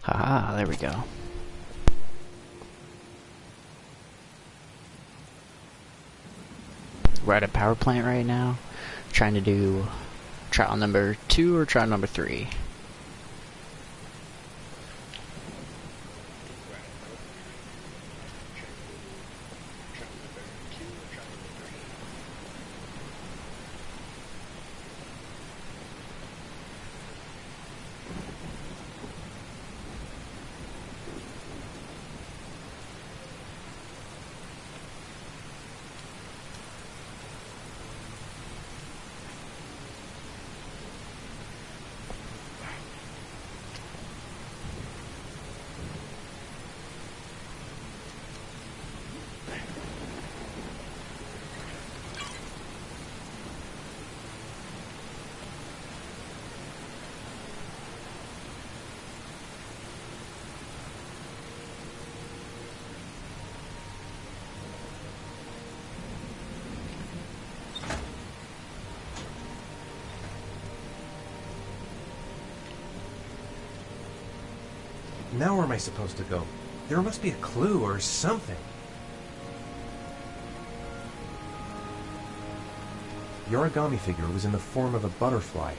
Haha, there we go. We're at a power plant right now, trying to do trial number 2 or trial number 3. Now where am I supposed to go? There must be a clue or something. The origami figure was in the form of a butterfly.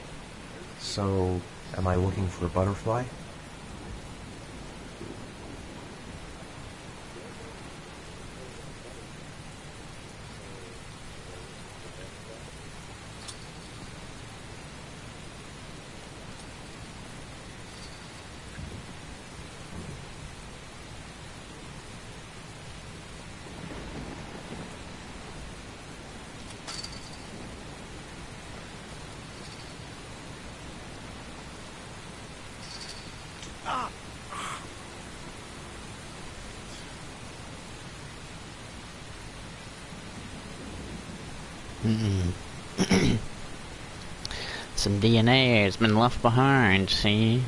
So, am I looking for a butterfly? Some DNA has been left behind, see?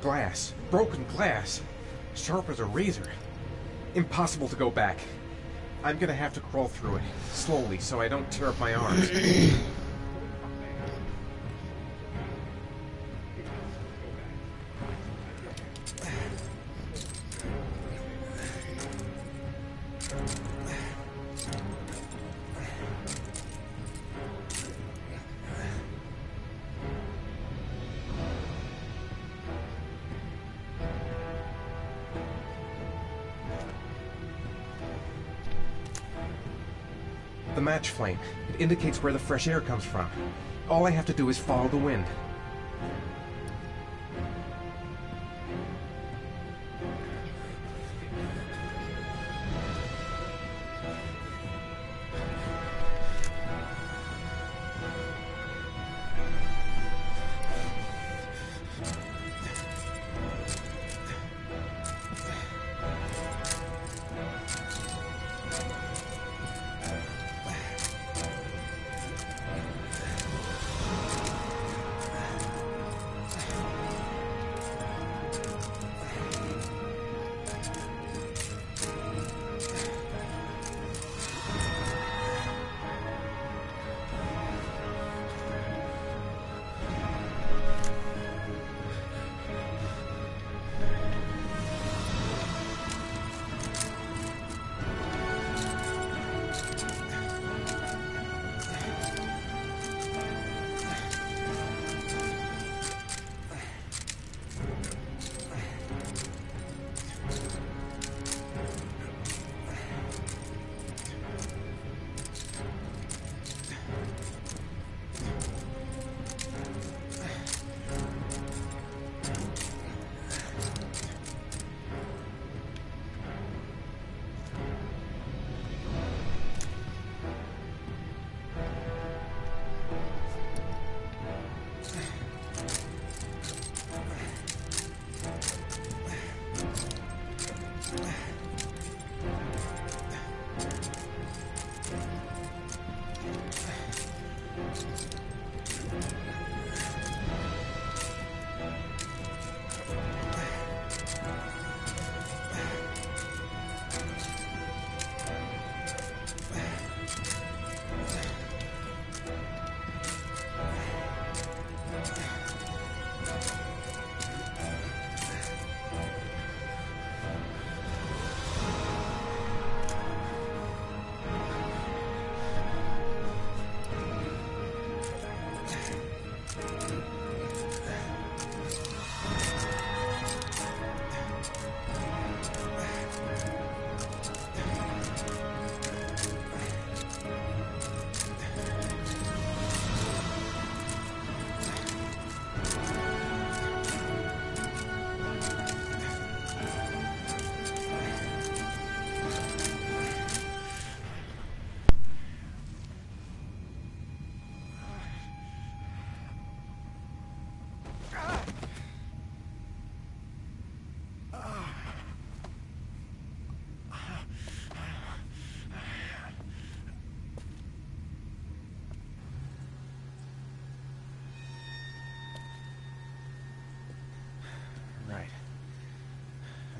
Glass. Broken glass. Sharp as a razor. Impossible to go back. I'm gonna have to crawl through it, slowly, so I don't tear up my arms. The match flame. It indicates where the fresh air comes from. All I have to do is follow the wind.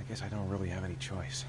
Guess I don't really have any choice.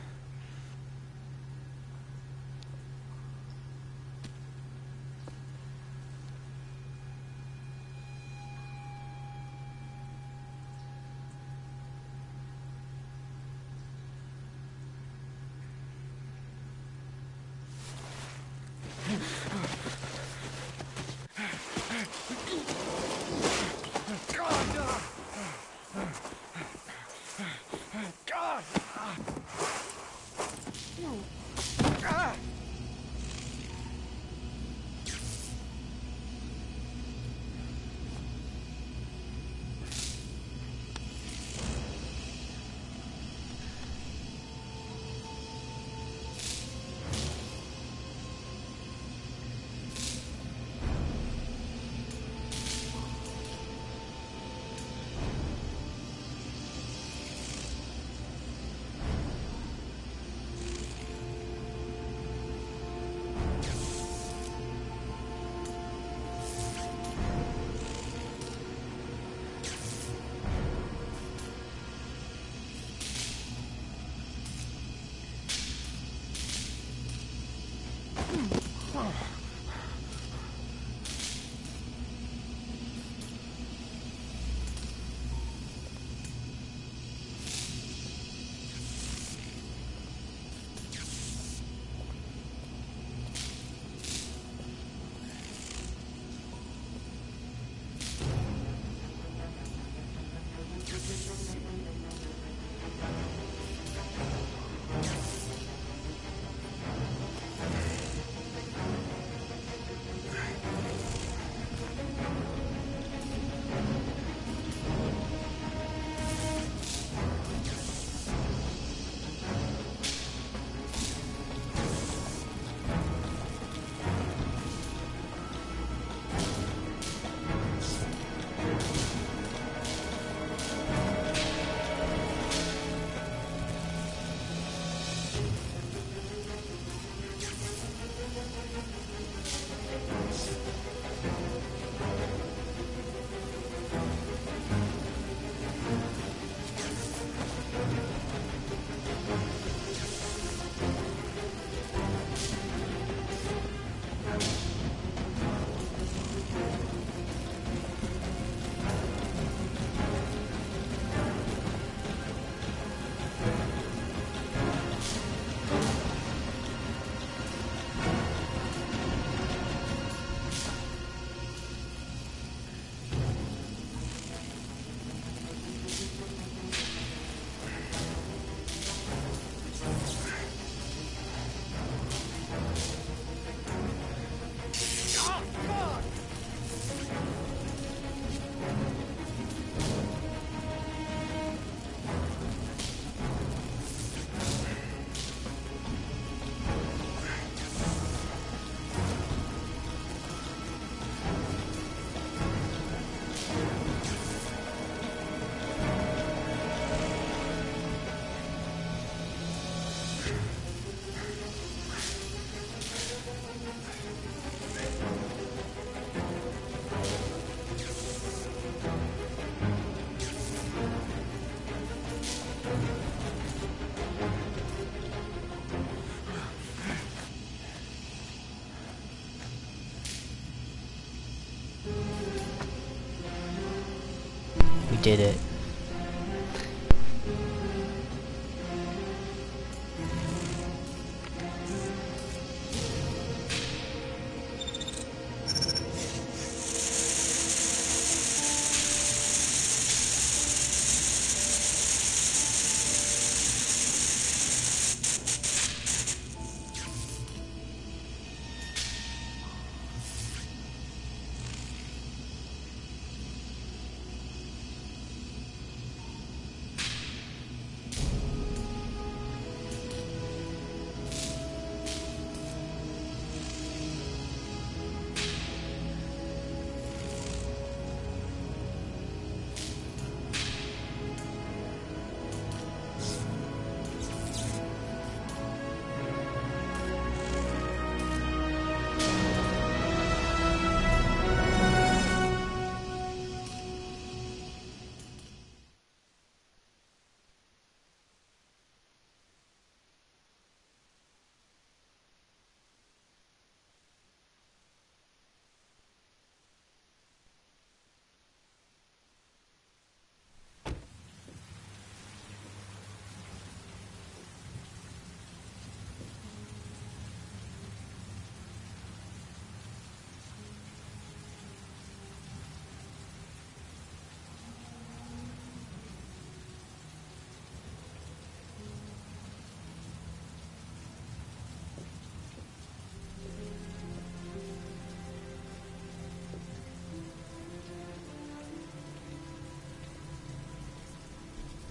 did it.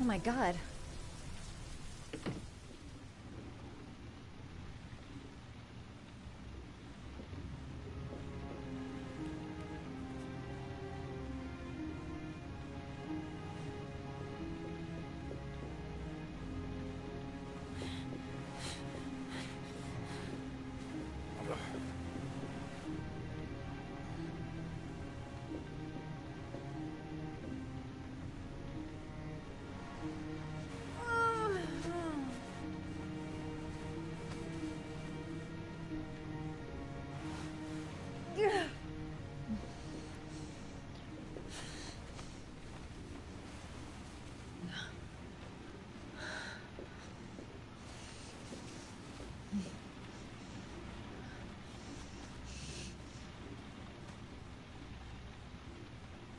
Oh my god.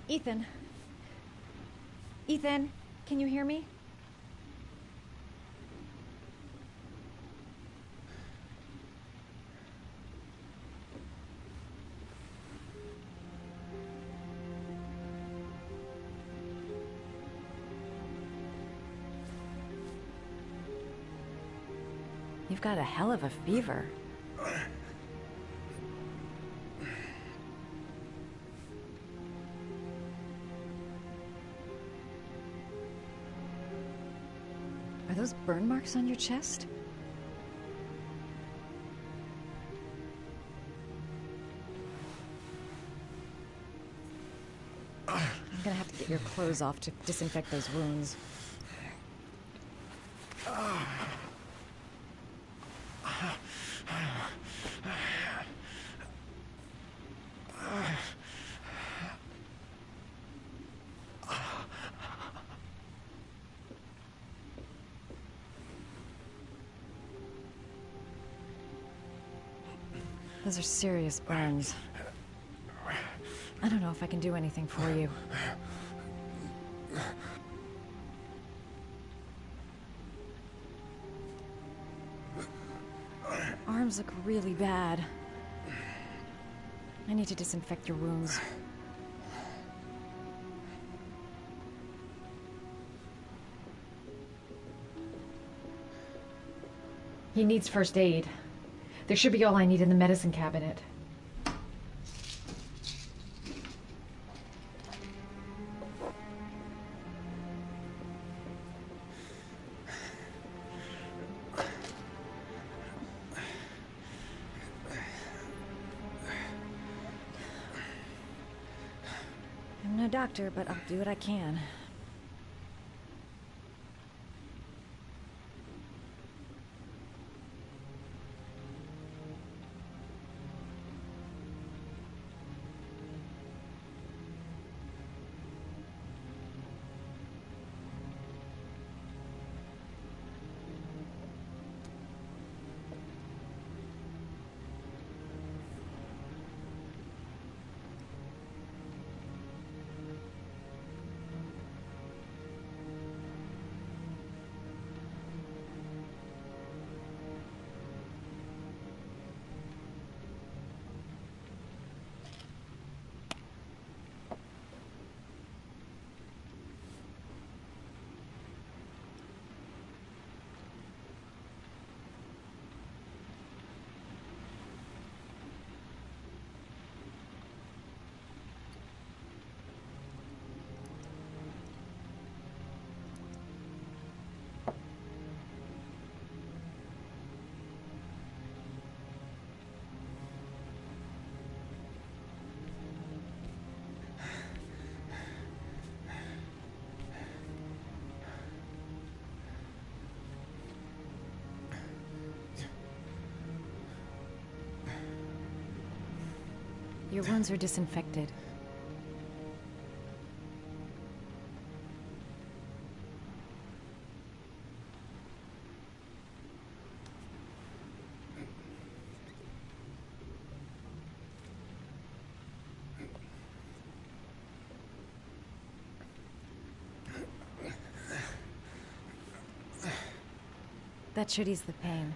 Ethan. Ethan, can you hear me? You've got a hell of a fever. Are those burn marks on your chest? I'm gonna have to get your clothes off to disinfect those wounds. Those are serious burns. I don't know if I can do anything for you. Your arms look really bad. I need to disinfect your wounds. He needs first aid. There should be all I need in the medicine cabinet. I'm no doctor, but I'll do what I can. Your wounds are disinfected. That should ease the pain.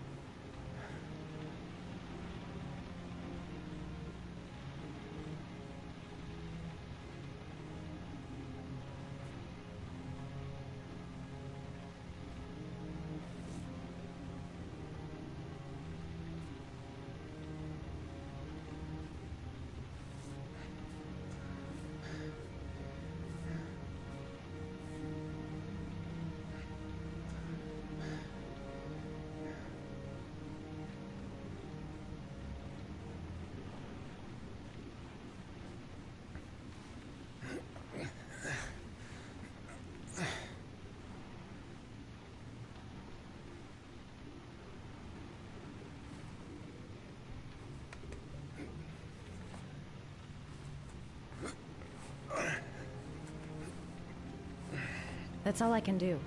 That's all I can do.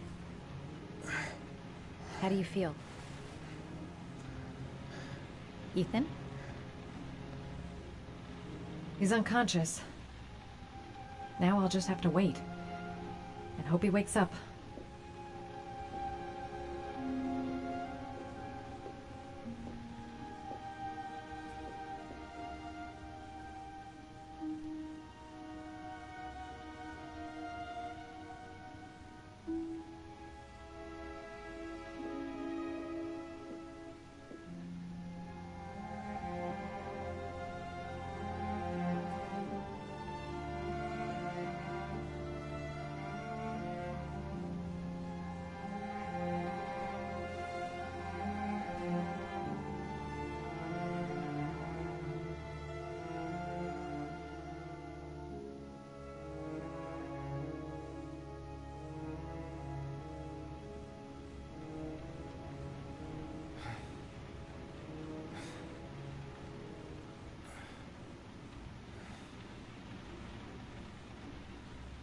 How do you feel? Ethan? He's unconscious. Now I'll just have to wait. And hope he wakes up.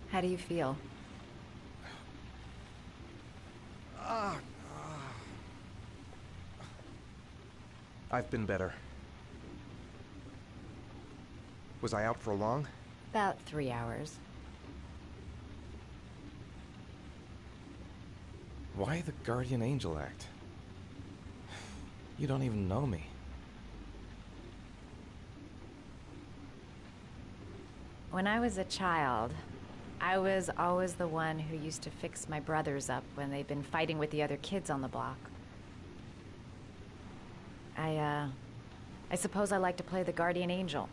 How do you feel? I've been better. Was I out for long? About 3 hours. Why the Guardian Angel act? You don't even know me. When I was a child, I was always the one who used to fix my brothers up when they'd been fighting with the other kids on the block. I suppose I like to play the Guardian Angel.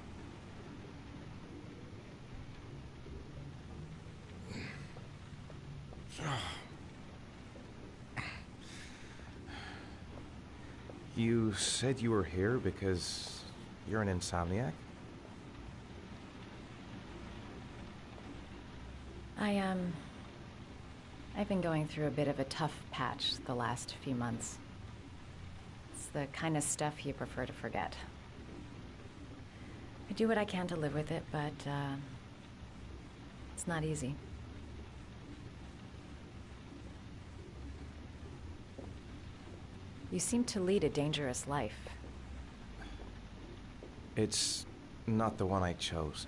You said you were here because you're an insomniac? I've been going through a bit of a tough patch the last few months. It's the kind of stuff you prefer to forget. I do what I can to live with it, but, it's not easy. You seem to lead a dangerous life. It's not the one I chose.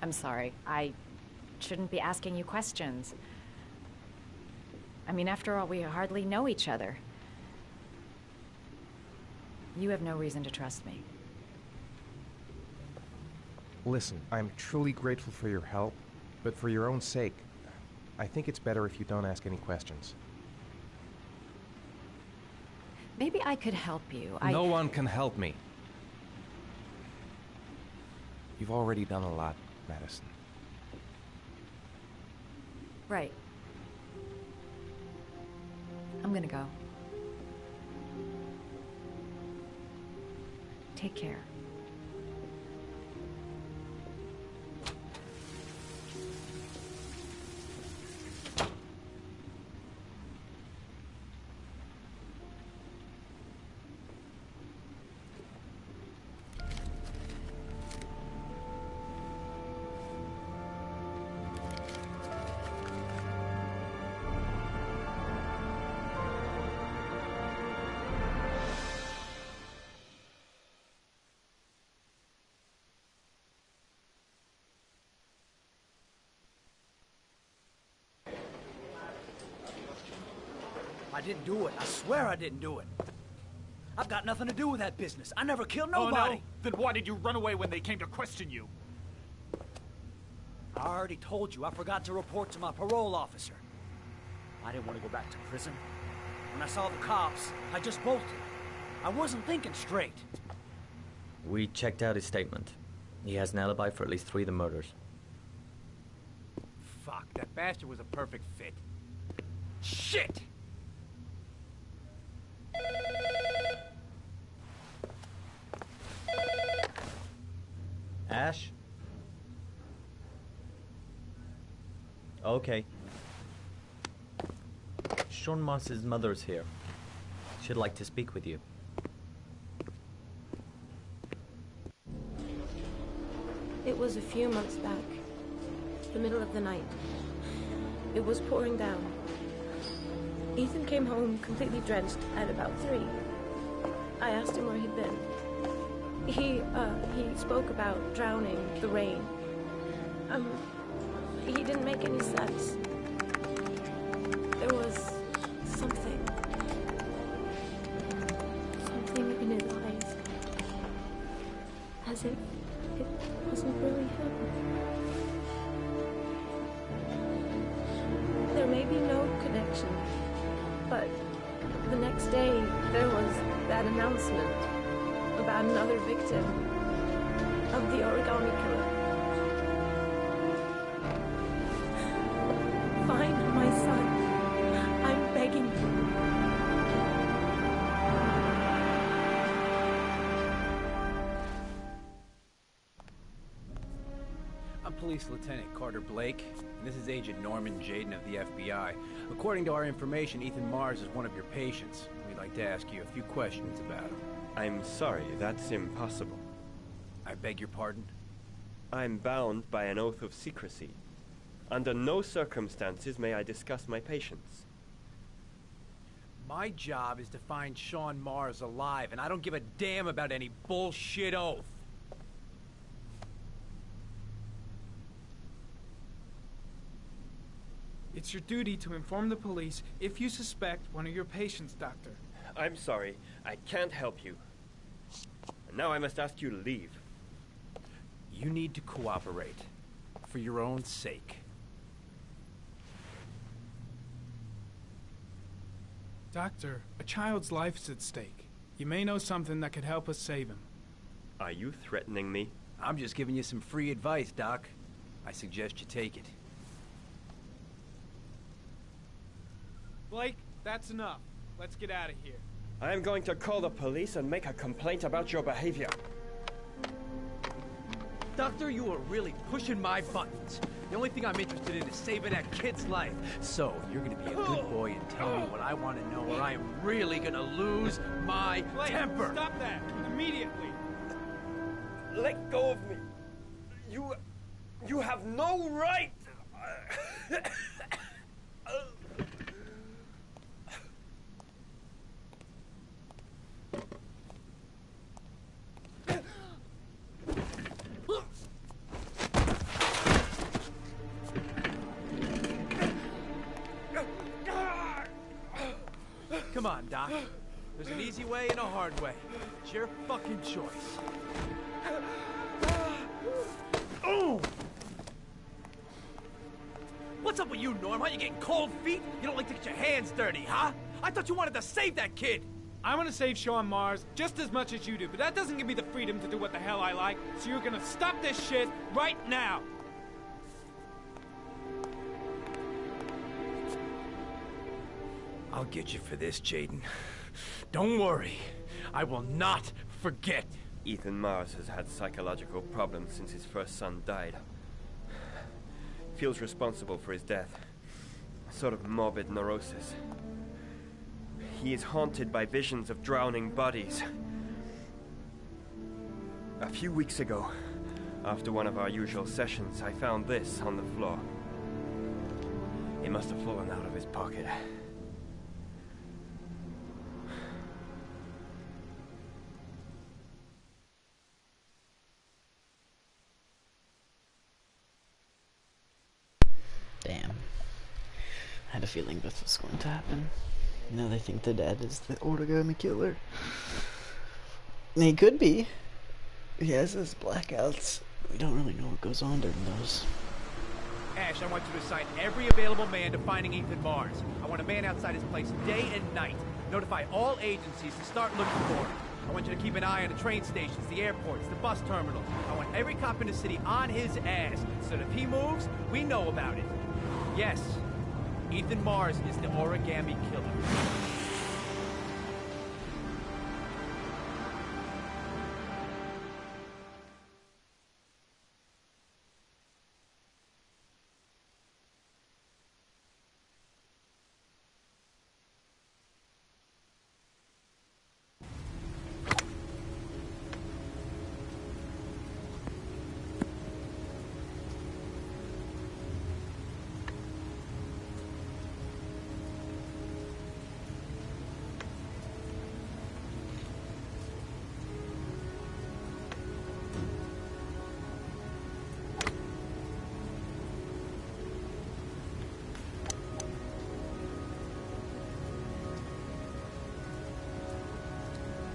I'm sorry. I shouldn't be asking you questions. I mean, after all, we hardly know each other. You have no reason to trust me. Listen, I'm truly grateful for your help, but for your own sake, I think it's better if you don't ask any questions. Maybe I could help you. No one can help me. You've already done a lot, Madison. Right. I'm gonna go. Take care. didn't do it. I swear I didn't do it. I've got nothing to do with that business. I never killed Oh, nobody. no? Then why did you run away when they came to question you? I already told you I forgot to report to my parole officer. I didn't want to go back to prison. When I saw the cops, I just bolted. I wasn't thinking straight. We checked out his statement. He has an alibi for at least 3 of the murders. Fuck, that bastard was a perfect fit. Shit! Ash? Okay. Sean Mars's mother's here. She'd like to speak with you. It was a few months back. The middle of the night. It was pouring down. Ethan came home completely drenched at about 3. I asked him where he'd been. He spoke about drowning, the rain. He didn't make any sense. There was something in his eyes. As if it wasn't really him. There may be no connection, but the next day there was that announcement about another victim of the origami killer. Find my son. I'm begging you. I'm Police Lieutenant Carter Blake, and this is Agent Norman Jaden of the FBI. According to our information, Ethan Mars is one of your patients. We'd like to ask you a few questions about him. I'm sorry, that's impossible. I beg your pardon? I'm bound by an oath of secrecy. Under no circumstances may I discuss my patients. My job is to find Sean Mars alive, and I don't give a damn about any bullshit oath. It's your duty to inform the police if you suspect one of your patients, Doctor. I'm sorry, I can't help you. And now I must ask you to leave. You need to cooperate, for your own sake. Doctor, a child's life's at stake. You may know something that could help us save him. Are you threatening me? I'm just giving you some free advice, Doc. I suggest you take it. Blake, that's enough. Let's get out of here. I am going to call the police and make a complaint about your behavior. Doctor, you are really pushing my buttons. The only thing I'm interested in is saving that kid's life. So, you're gonna be a good boy and tell me what I want to know, or I am really gonna lose my temper. Stop that immediately. Let go of me. You have no right. Come on, Doc. There's an easy way and a hard way. It's your fucking choice. Oh! What's up with you, Norm? Are you getting cold feet? You don't like to get your hands dirty, huh? I thought you wanted to save that kid! I want to save Sean Mars just as much as you do, but that doesn't give me the freedom to do what the hell I like, so you're gonna stop this shit right now! I'll get you for this, Jaden. Don't worry. I will not forget. Ethan Mars has had psychological problems since his first son died. Feels responsible for his death. A sort of morbid neurosis. He is haunted by visions of drowning bodies. A few weeks ago, after one of our usual sessions, I found this on the floor. It must have fallen out of his pocket. Damn. I had a feeling this was going to happen. You know, they think the dad is the origami killer. And he could be. He has his blackouts. We don't really know what goes on during those. Ash, I want you to assign every available man to finding Ethan Mars. I want a man outside his place day and night. Notify all agencies to start looking for him. I want you to keep an eye on the train stations, the airports, the bus terminals. I want every cop in the city on his ass, so that if he moves, we know about it. Yes, Ethan Mars is the origami killer.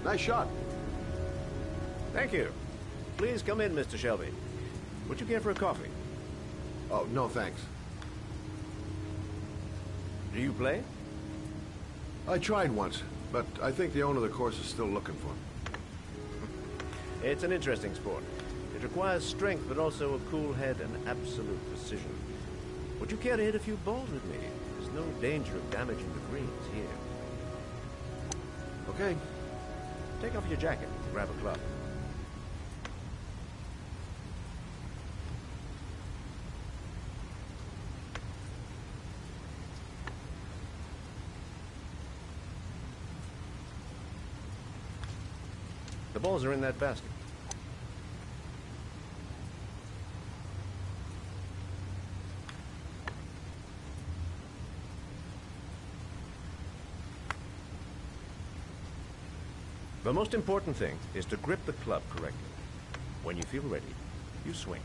Nice shot. Thank you. Please come in, Mr. Shelby. Would you care for a coffee? Oh, no thanks. Do you play? I tried once, but I think the owner of the course is still looking for me. It's an interesting sport. It requires strength, but also a cool head and absolute precision. Would you care to hit a few balls with me? There's no danger of damaging the greens here. Okay. Take off your jacket and grab a club. The balls are in that basket. The most important thing is to grip the club correctly. When you feel ready, you swing.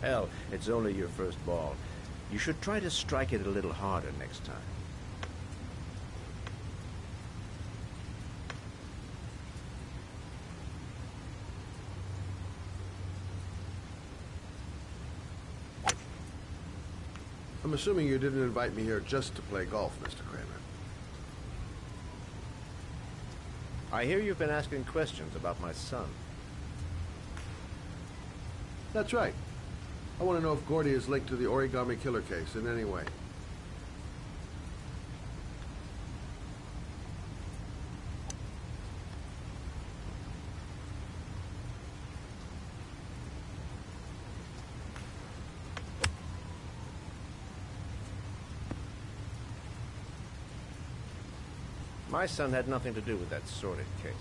Hell, it's only your first ball. You should try to strike it a little harder next time. I'm assuming you didn't invite me here just to play golf, Mr. Kramer. I hear you've been asking questions about my son. That's right. I want to know if Gordy is linked to the origami killer case in any way. My son had nothing to do with that sordid case.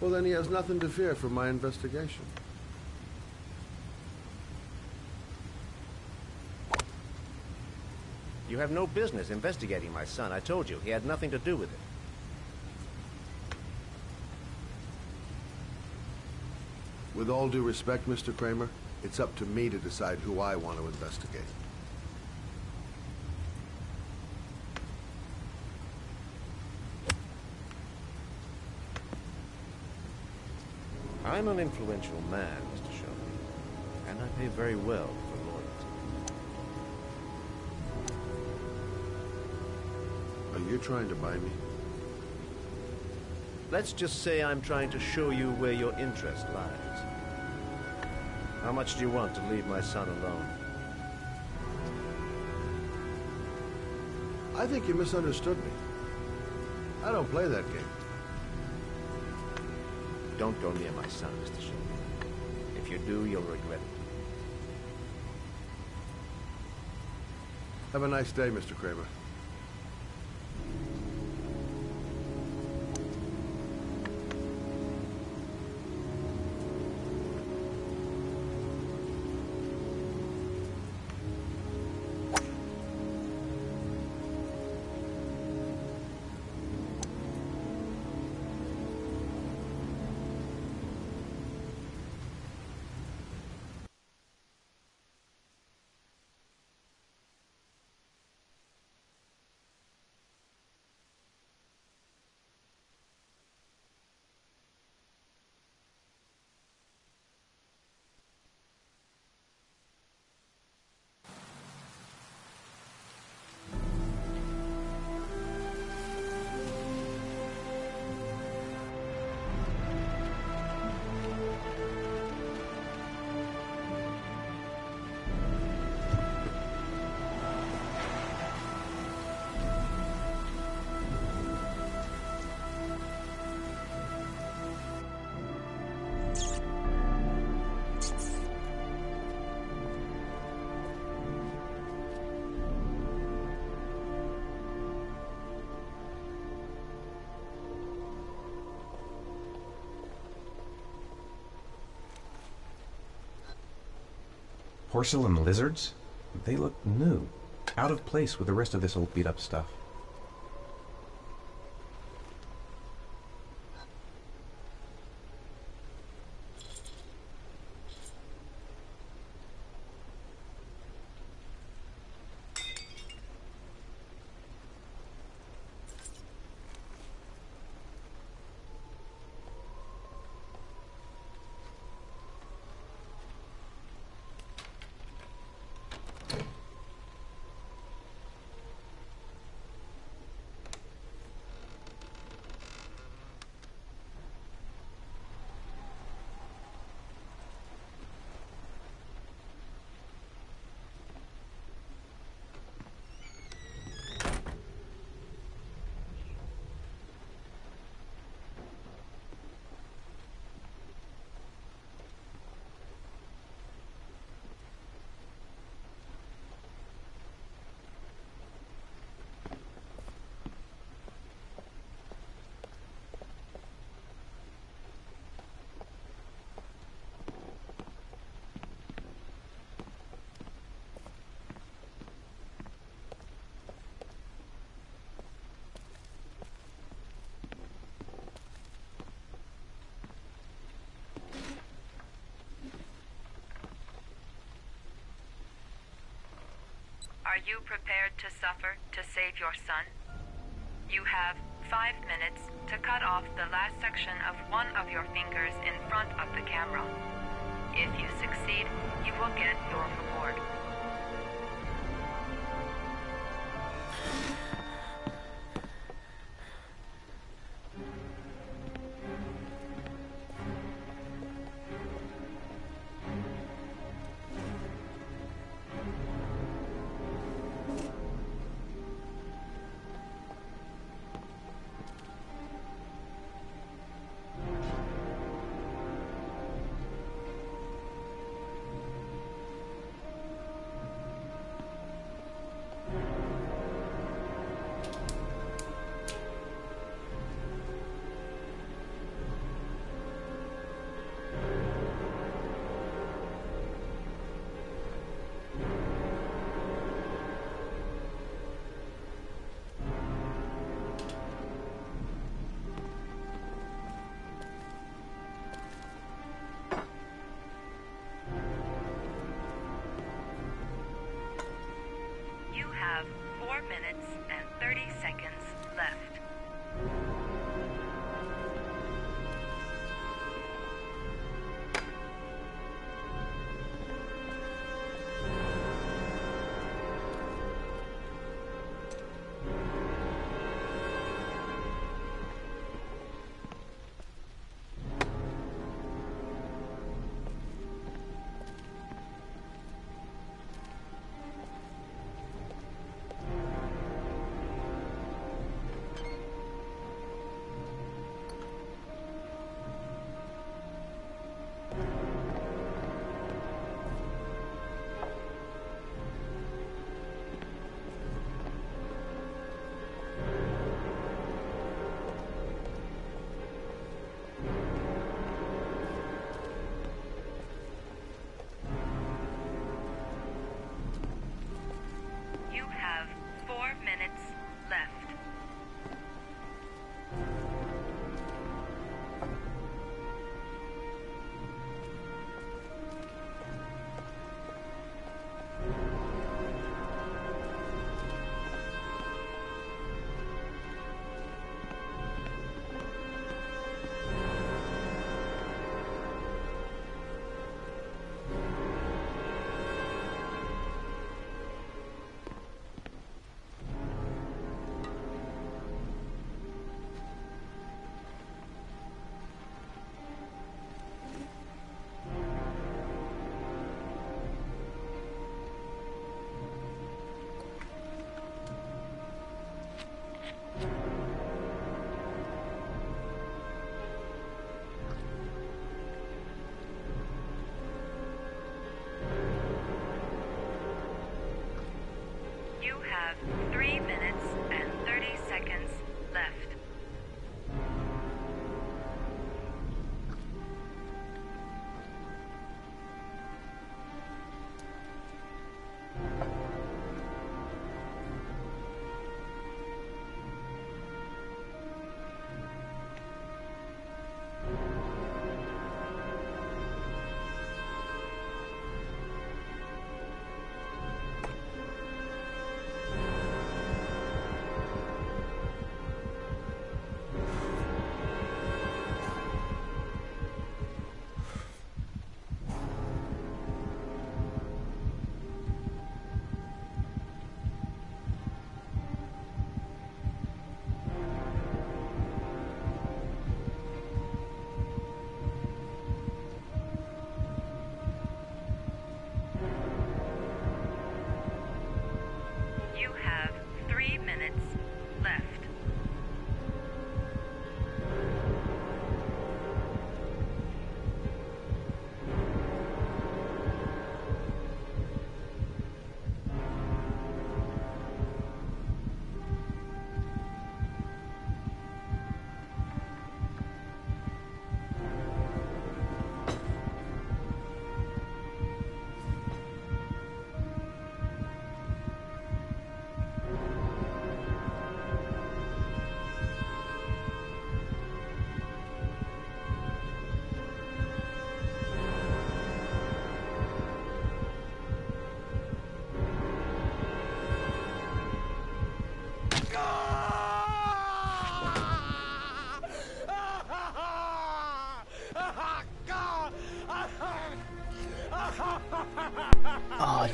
Well, then he has nothing to fear from my investigation. You have no business investigating my son. I told you, he had nothing to do with it. With all due respect, Mr. Kramer, it's up to me to decide who I want to investigate. I'm an influential man, Mr. Shelby, and I pay very well for loyalty. Are you trying to buy me? Let's just say I'm trying to show you where your interest lies. How much do you want to leave my son alone? I think you misunderstood me. I don't play that game. Don't go near my son, Mr. Shelby. If you do, you'll regret it. Have a nice day, Mr. Kramer. Porcelain lizards? They look new. Out of place with the rest of this old beat-up stuff. Are you prepared to suffer to save your son? You have 5 minutes to cut off the last section of one of your fingers in front of the camera. If you succeed, you will get your reward.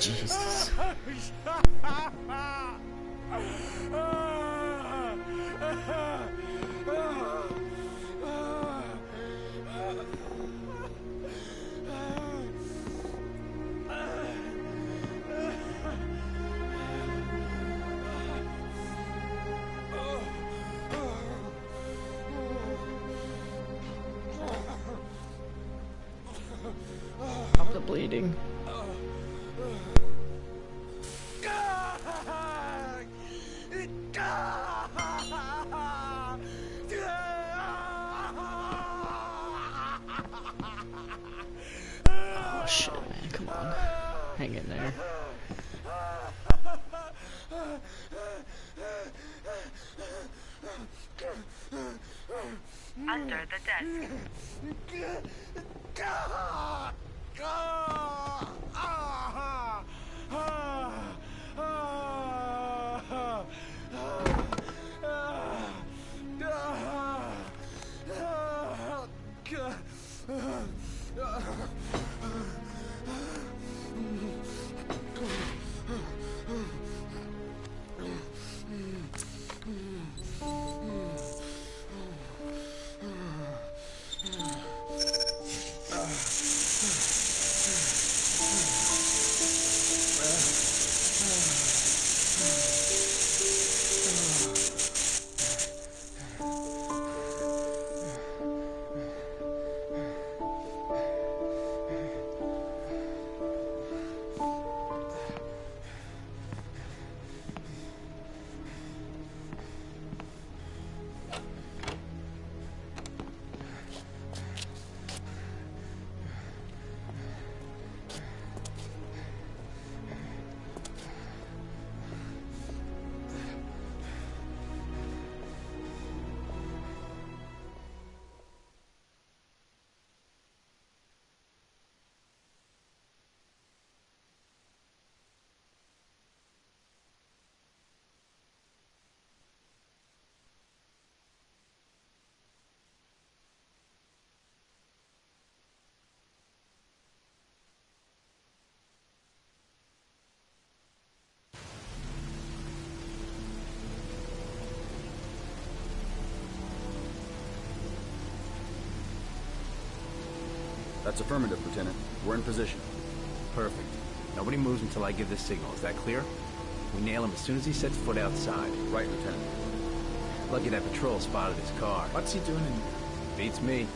Jesus. Stop the bleeding. Oh shit, man, come on. Hang in there. Under the desk. That's affirmative, Lieutenant. We're in position. Perfect. Nobody moves until I give the signal. Is that clear? We nail him as soon as he sets foot outside. Right, Lieutenant. Lucky that patrol spotted his car. What's he doing in there? Beats me.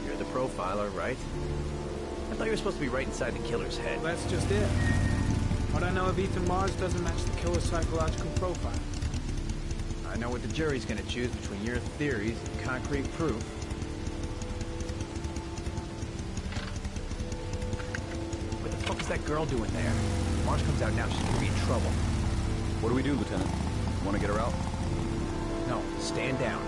You're the profiler, right? I thought you were supposed to be right inside the killer's head. Well, that's just it. What I know of Ethan Mars doesn't match the killer's psychological profile. I know what the jury's gonna choose between your theories and concrete proof. What the fuck is that girl doing there? If Mars comes out now, she's gonna be in trouble. What do we do, Lieutenant? Want to get her out? No, stand down.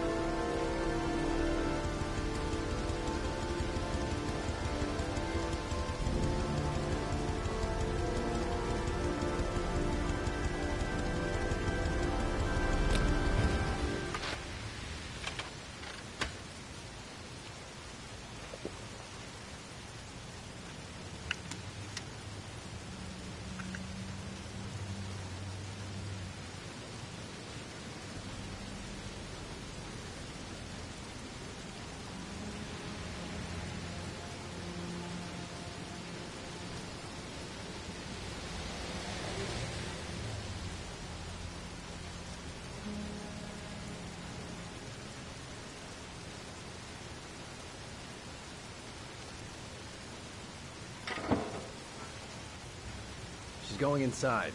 She's going inside.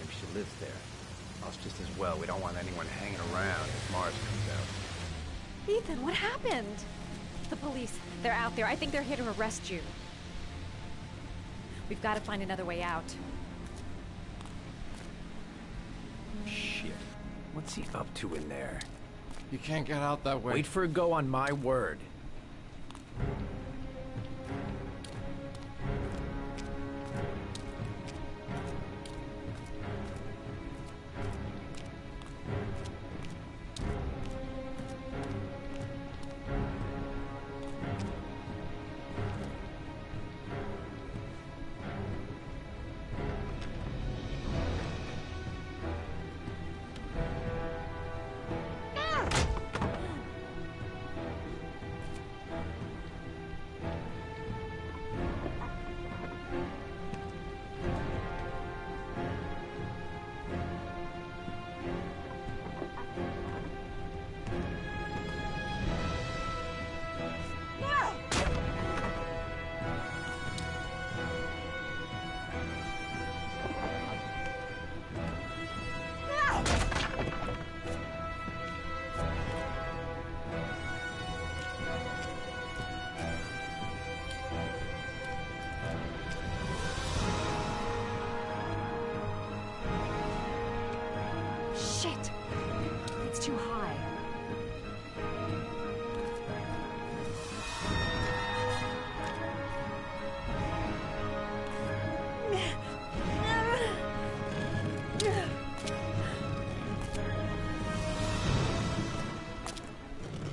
Maybe she lives there. Us just as well. We don't want anyone hanging around if Mars comes out. Ethan, what happened? The police. They're out there. I think they're here to arrest you. We've got to find another way out. Shit. What's he up to in there? You can't get out that way. Wait for a go on my word.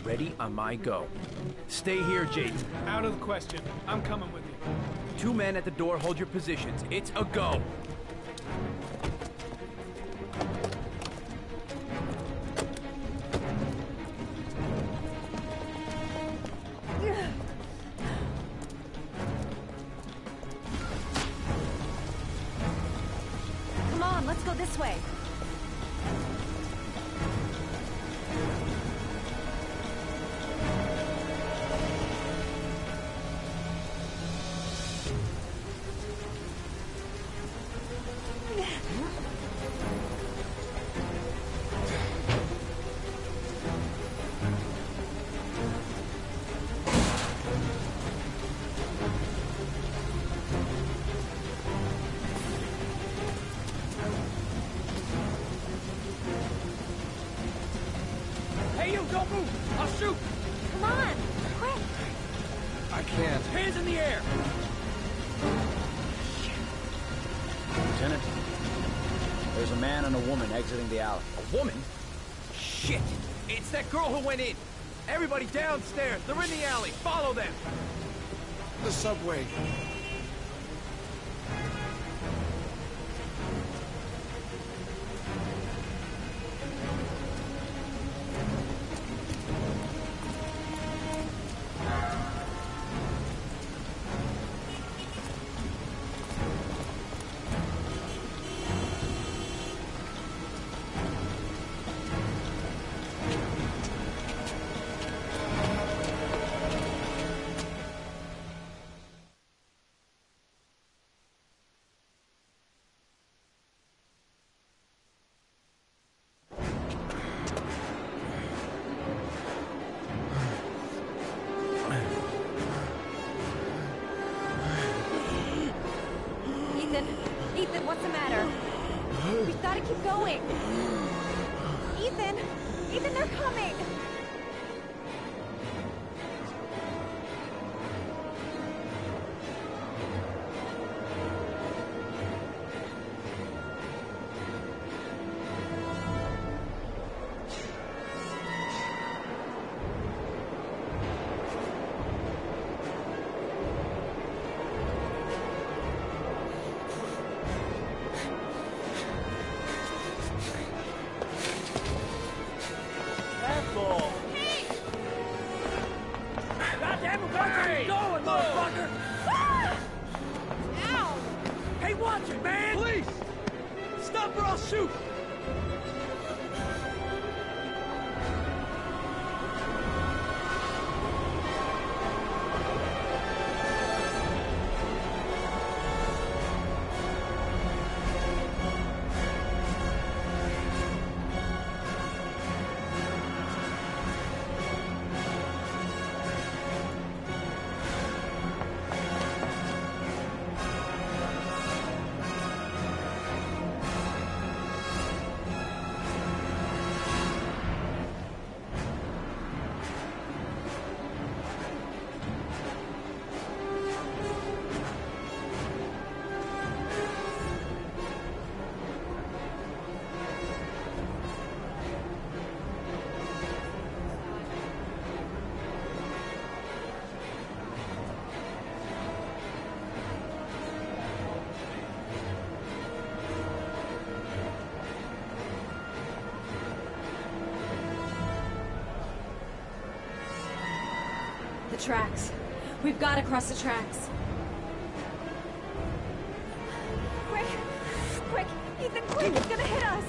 Ready on my go. Stay here, Jaden. Out of the question. I'm coming with you. 2 men at the door, hold your positions. It's a go. Come on, let's go this way. Hey, you, don't move! I'll shoot! Come on, quick! I can't. Hands in the air! Lieutenant, there's a man and a woman exiting the alley. A woman? Shit! It's that girl who went in! Everybody downstairs! They're in the alley! Follow them! The subway. Ethan, what's the matter? We've got to keep going. Ethan, they're coming. Shoot! The tracks. We've got to cross the tracks. Quick! Quick! Ethan, quick! It's gonna hit us!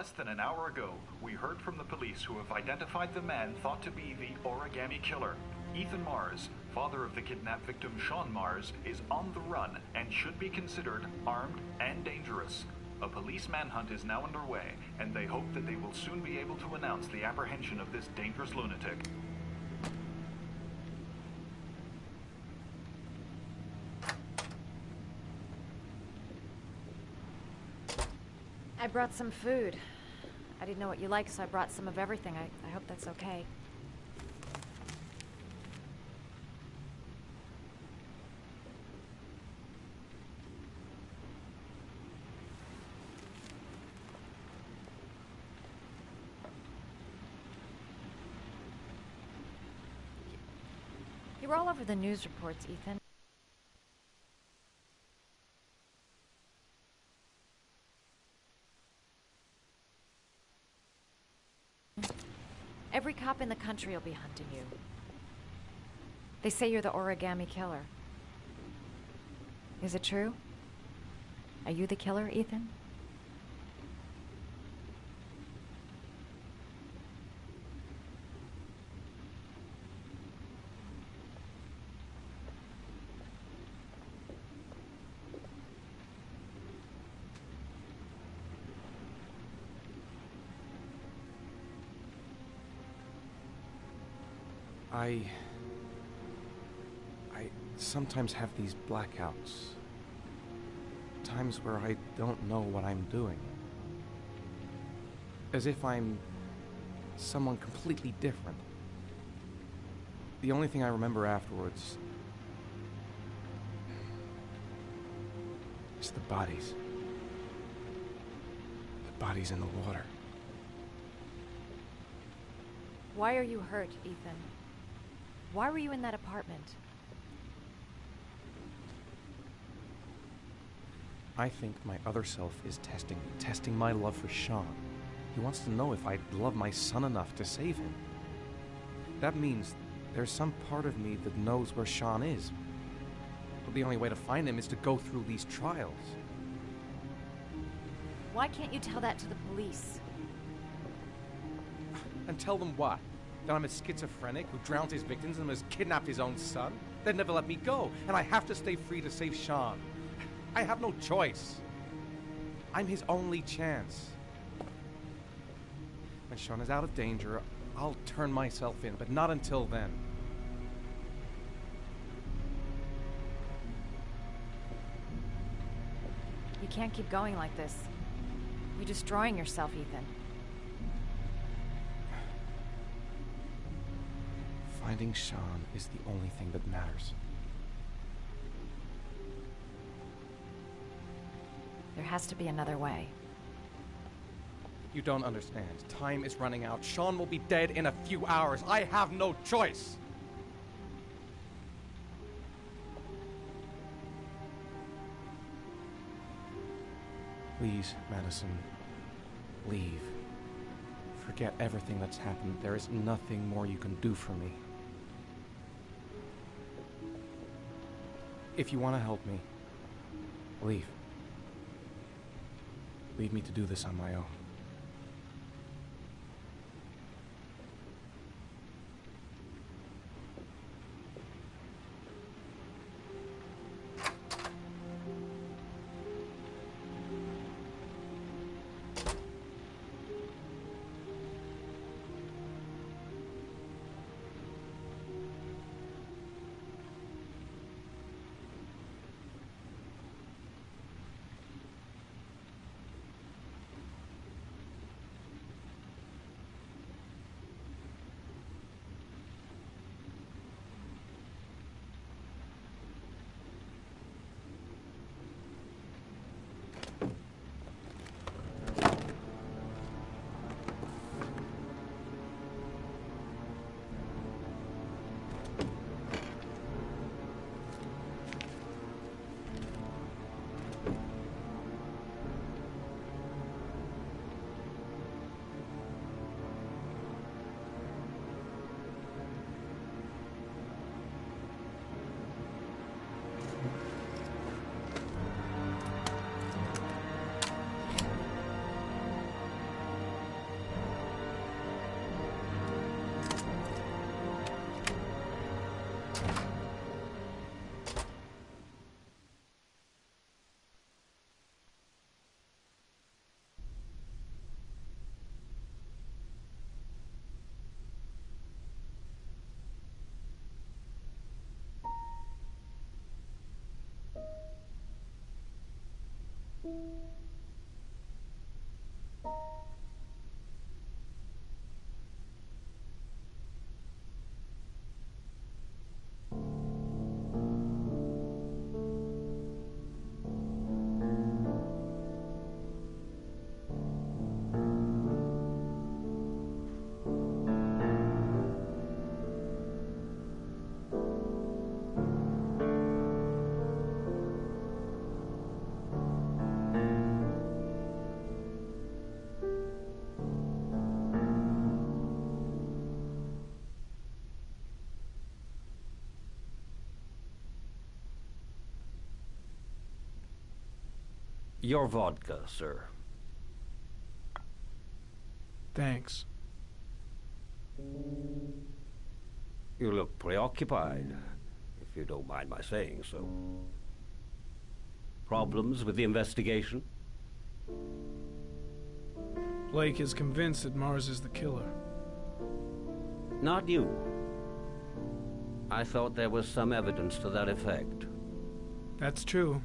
Less than an hour ago, we heard from the police who have identified the man thought to be the Origami Killer. Ethan Mars, father of the kidnapped victim Sean Mars, is on the run and should be considered armed and dangerous. A police manhunt is now underway, and they hope that they will soon be able to announce the apprehension of this dangerous lunatic. I brought some food. I didn't know what you like, so I brought some of everything. I hope that's okay. You were all over the news reports, Ethan. Every cop in the country will be hunting you. They say you're the Origami Killer. Is it true? Are you the killer, Ethan? I sometimes have these blackouts. Times where I don't know what I'm doing. As if I'm someone completely different. The only thing I remember afterwards is the bodies. The bodies in the water. Why are you hurt, Ethan? Why were you in that apartment? I think my other self is testing my love for Sean. He wants to know if I love my son enough to save him. That means there's some part of me that knows where Sean is. But the only way to find him is to go through these trials. Why can't you tell that to the police? And tell them what? That I'm a schizophrenic who drowns his victims and has kidnapped his own son? They'd never let me go, and I have to stay free to save Sean. I have no choice. I'm his only chance. When Sean is out of danger, I'll turn myself in, but not until then. You can't keep going like this. You're destroying yourself, Ethan. Finding Sean is the only thing that matters. There has to be another way. You don't understand. Time is running out. Sean will be dead in a few hours. I have no choice. Please, Madison, leave. Forget everything that's happened. There is nothing more you can do for me. If you want to help me, leave. Leave me to do this on my own. Your vodka, sir. Thanks. You look preoccupied, if you don't mind my saying so. Problems with the investigation? Blake is convinced that Mars is the killer. Not you. I thought there was some evidence to that effect. That's true.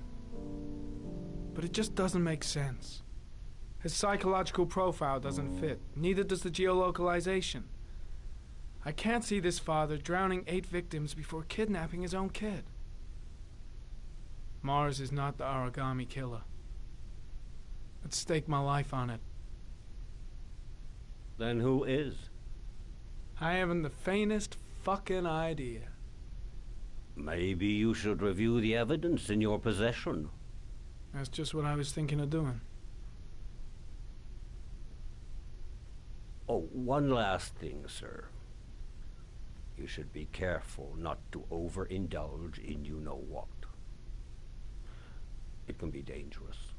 But it just doesn't make sense. His psychological profile doesn't fit. Neither does the geolocalization. I can't see this father drowning 8 victims before kidnapping his own kid. Mars is not the origami killer. I'd stake my life on it. Then who is? I haven't the faintest fucking idea. Maybe you should review the evidence in your possession. That's just what I was thinking of doing. Oh, one last thing, sir. You should be careful not to overindulge in you-know-what. It can be dangerous.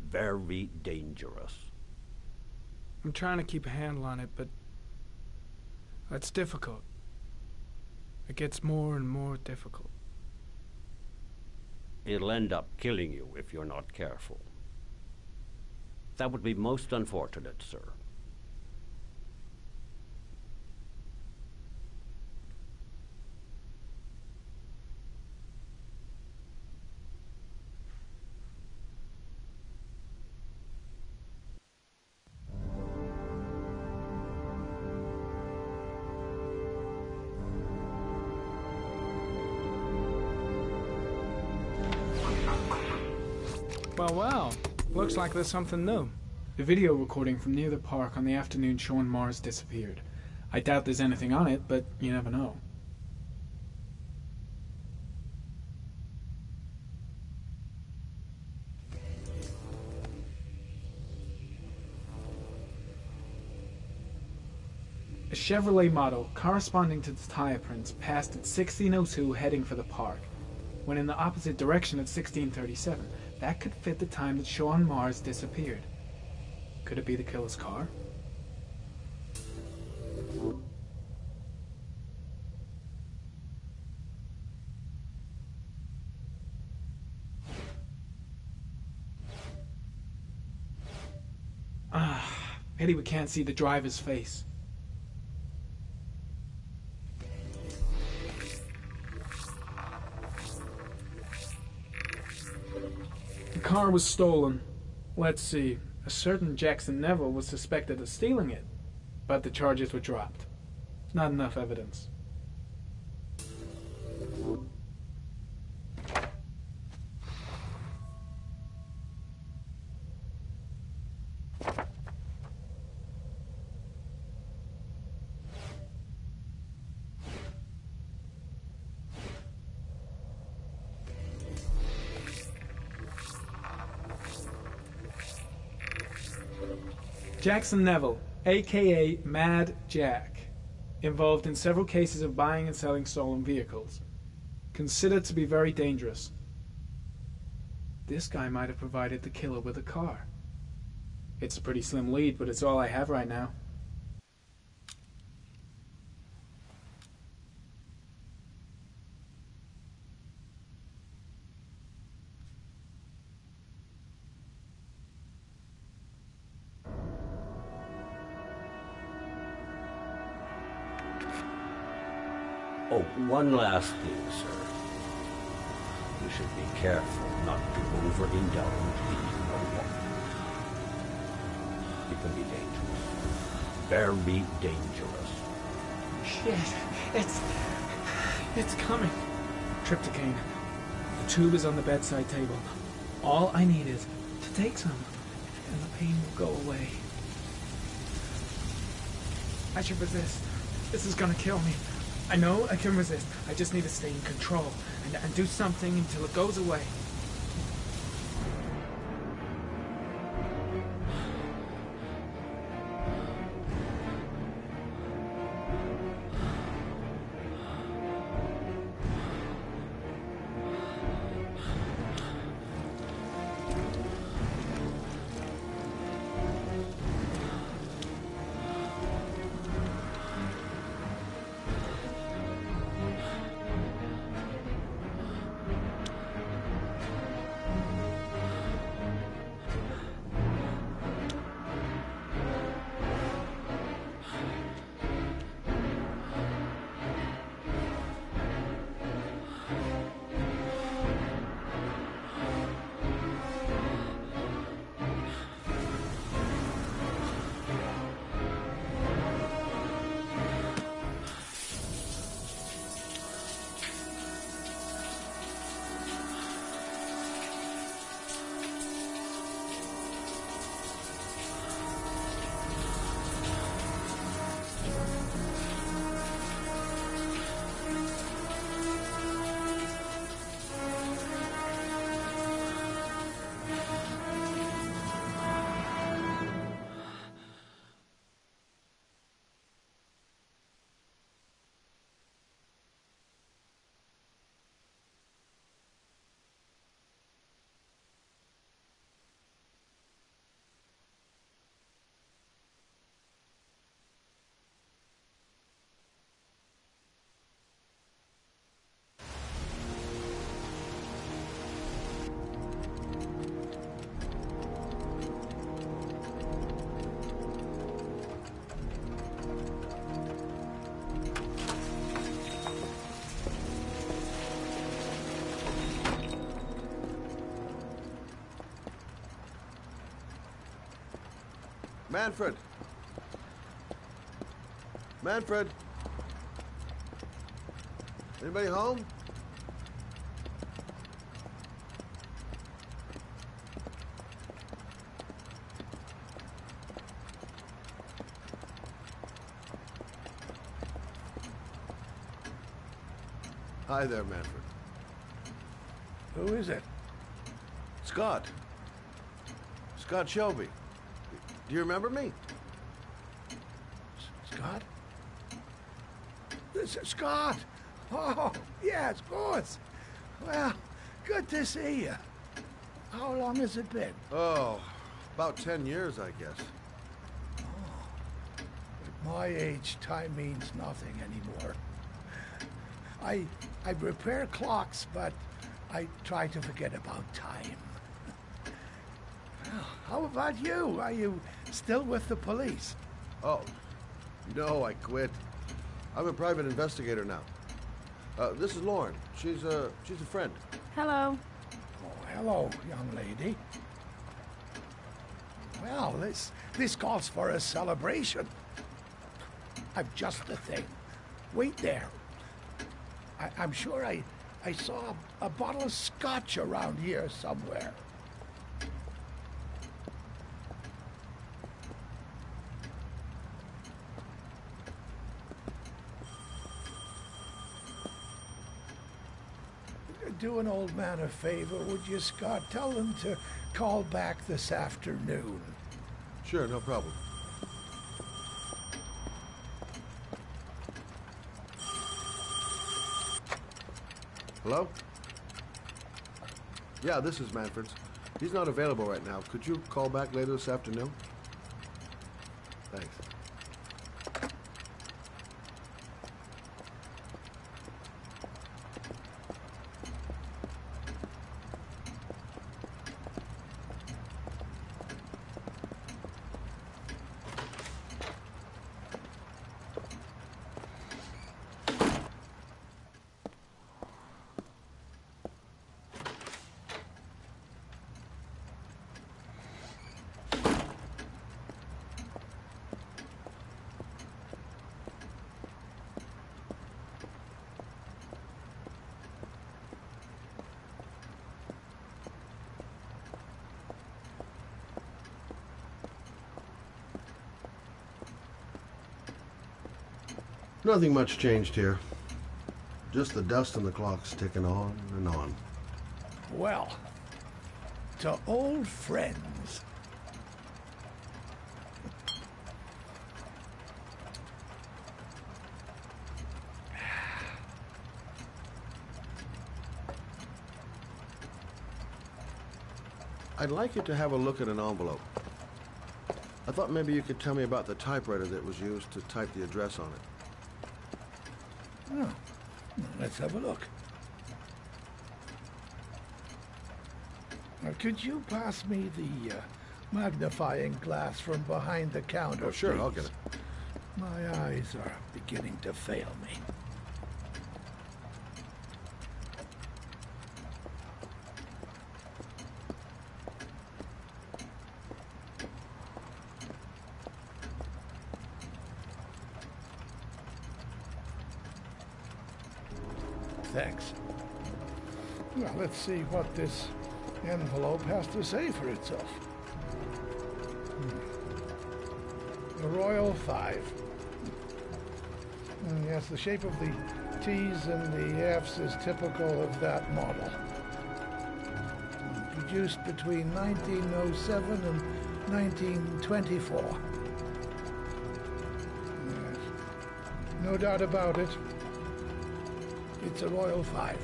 Very dangerous. I'm trying to keep a handle on it, but that's difficult. It gets more and more difficult. It'll end up killing you if you're not careful. That would be most unfortunate, sir. Well, looks like there's something new. The video recording from near the park on the afternoon Sean Mars disappeared. I doubt there's anything on it, but you never know. A Chevrolet model corresponding to the tire prints passed at 1602 heading for the park, when in the opposite direction at 1637. That could fit the time that Sean Mars disappeared. Could it be the killer's car? Pity we can't see the driver's face. The car was stolen. Let's see. A certain Jackson Neville was suspected of stealing it, but the charges were dropped. Not enough evidence. Jackson Neville, aka Mad Jack, involved in several cases of buying and selling stolen vehicles. Considered to be very dangerous. This guy might have provided the killer with a car. It's a pretty slim lead, but it's all I have right now. Oh, one last thing, sir. You should be careful not to overindulge in you-know-what. It can be dangerous. Very dangerous. Shit, it's coming. Trypticane. The tube is on the bedside table. All I need is to take some, and the pain will go away. I should resist. This is gonna kill me. I know I can resist. I just need to stay in control and do something until it goes away. Manfred! Manfred! Anybody home? Hi there, Manfred. Who is it? Scott. Scott Shelby. Do you remember me? Scott? This is Scott! Oh, yes, of course. Well, good to see you. How long has it been? Oh, about 10 years, I guess. At my age, time means nothing anymore. I repair clocks, but I try to forget about time. How about you? Are you still with the police? Oh, no, I quit. I'm a private investigator now. This is Lauren. She's a friend. Hello. Oh, hello, young lady. Well, this calls for a celebration. I've just the thing. Wait there. I'm sure I saw a bottle of scotch around here somewhere. Do an old man a favor, would you, Scott? Tell him to call back this afternoon. Sure, no problem. Hello? Yeah, this is Manfred's. He's not available right now. Could you call back later this afternoon? Thanks. Nothing much changed here. Just the dust and the clocks ticking on and on. Well, to old friends. I'd like you to have a look at an envelope. I thought maybe you could tell me about the typewriter that was used to type the address on it. Oh, let's have a look. Now, could you pass me the magnifying glass from behind the counter, Oh, sure, please? I'll get it. My eyes are beginning to fail me. Thanks. Well, let's see what this envelope has to say for itself. The Royal 5. Yes, the shape of the T's and the F's is typical of that model. Produced between 1907 and 1924. Yes. No doubt about it. It's a Royal 5.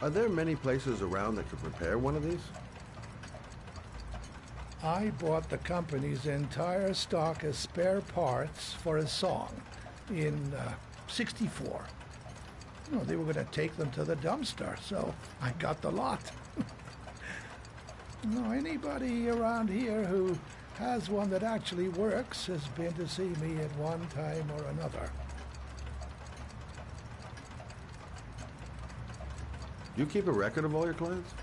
Are there many places around that could repair one of these? I bought the company's entire stock of spare parts for a song in '64. You know, they were going to take them to the dumpster, so I got the lot. No, anybody around here who has one that actually works has been to see me at one time or another. You keep a record of all your clients?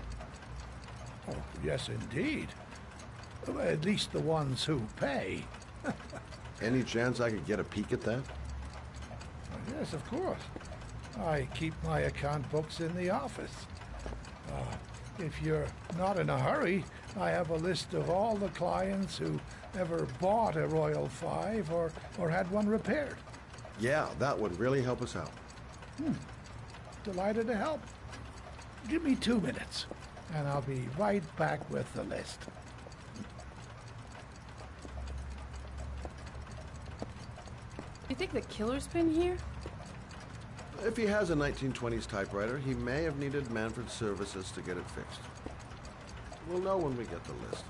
Oh, yes, indeed. Well, at least the ones who pay. Any chance I could get a peek at that? Yes, of course. I keep my account books in the office. If you're not in a hurry, I have a list of all the clients who ever bought a Royal 5 or had one repaired. Yeah, that would really help us out. Delighted to help. Give me 2 minutes, and I'll be right back with the list. You think the killer's been here? If he has a 1920s typewriter, he may have needed Manfred's services to get it fixed. We'll know when we get the list.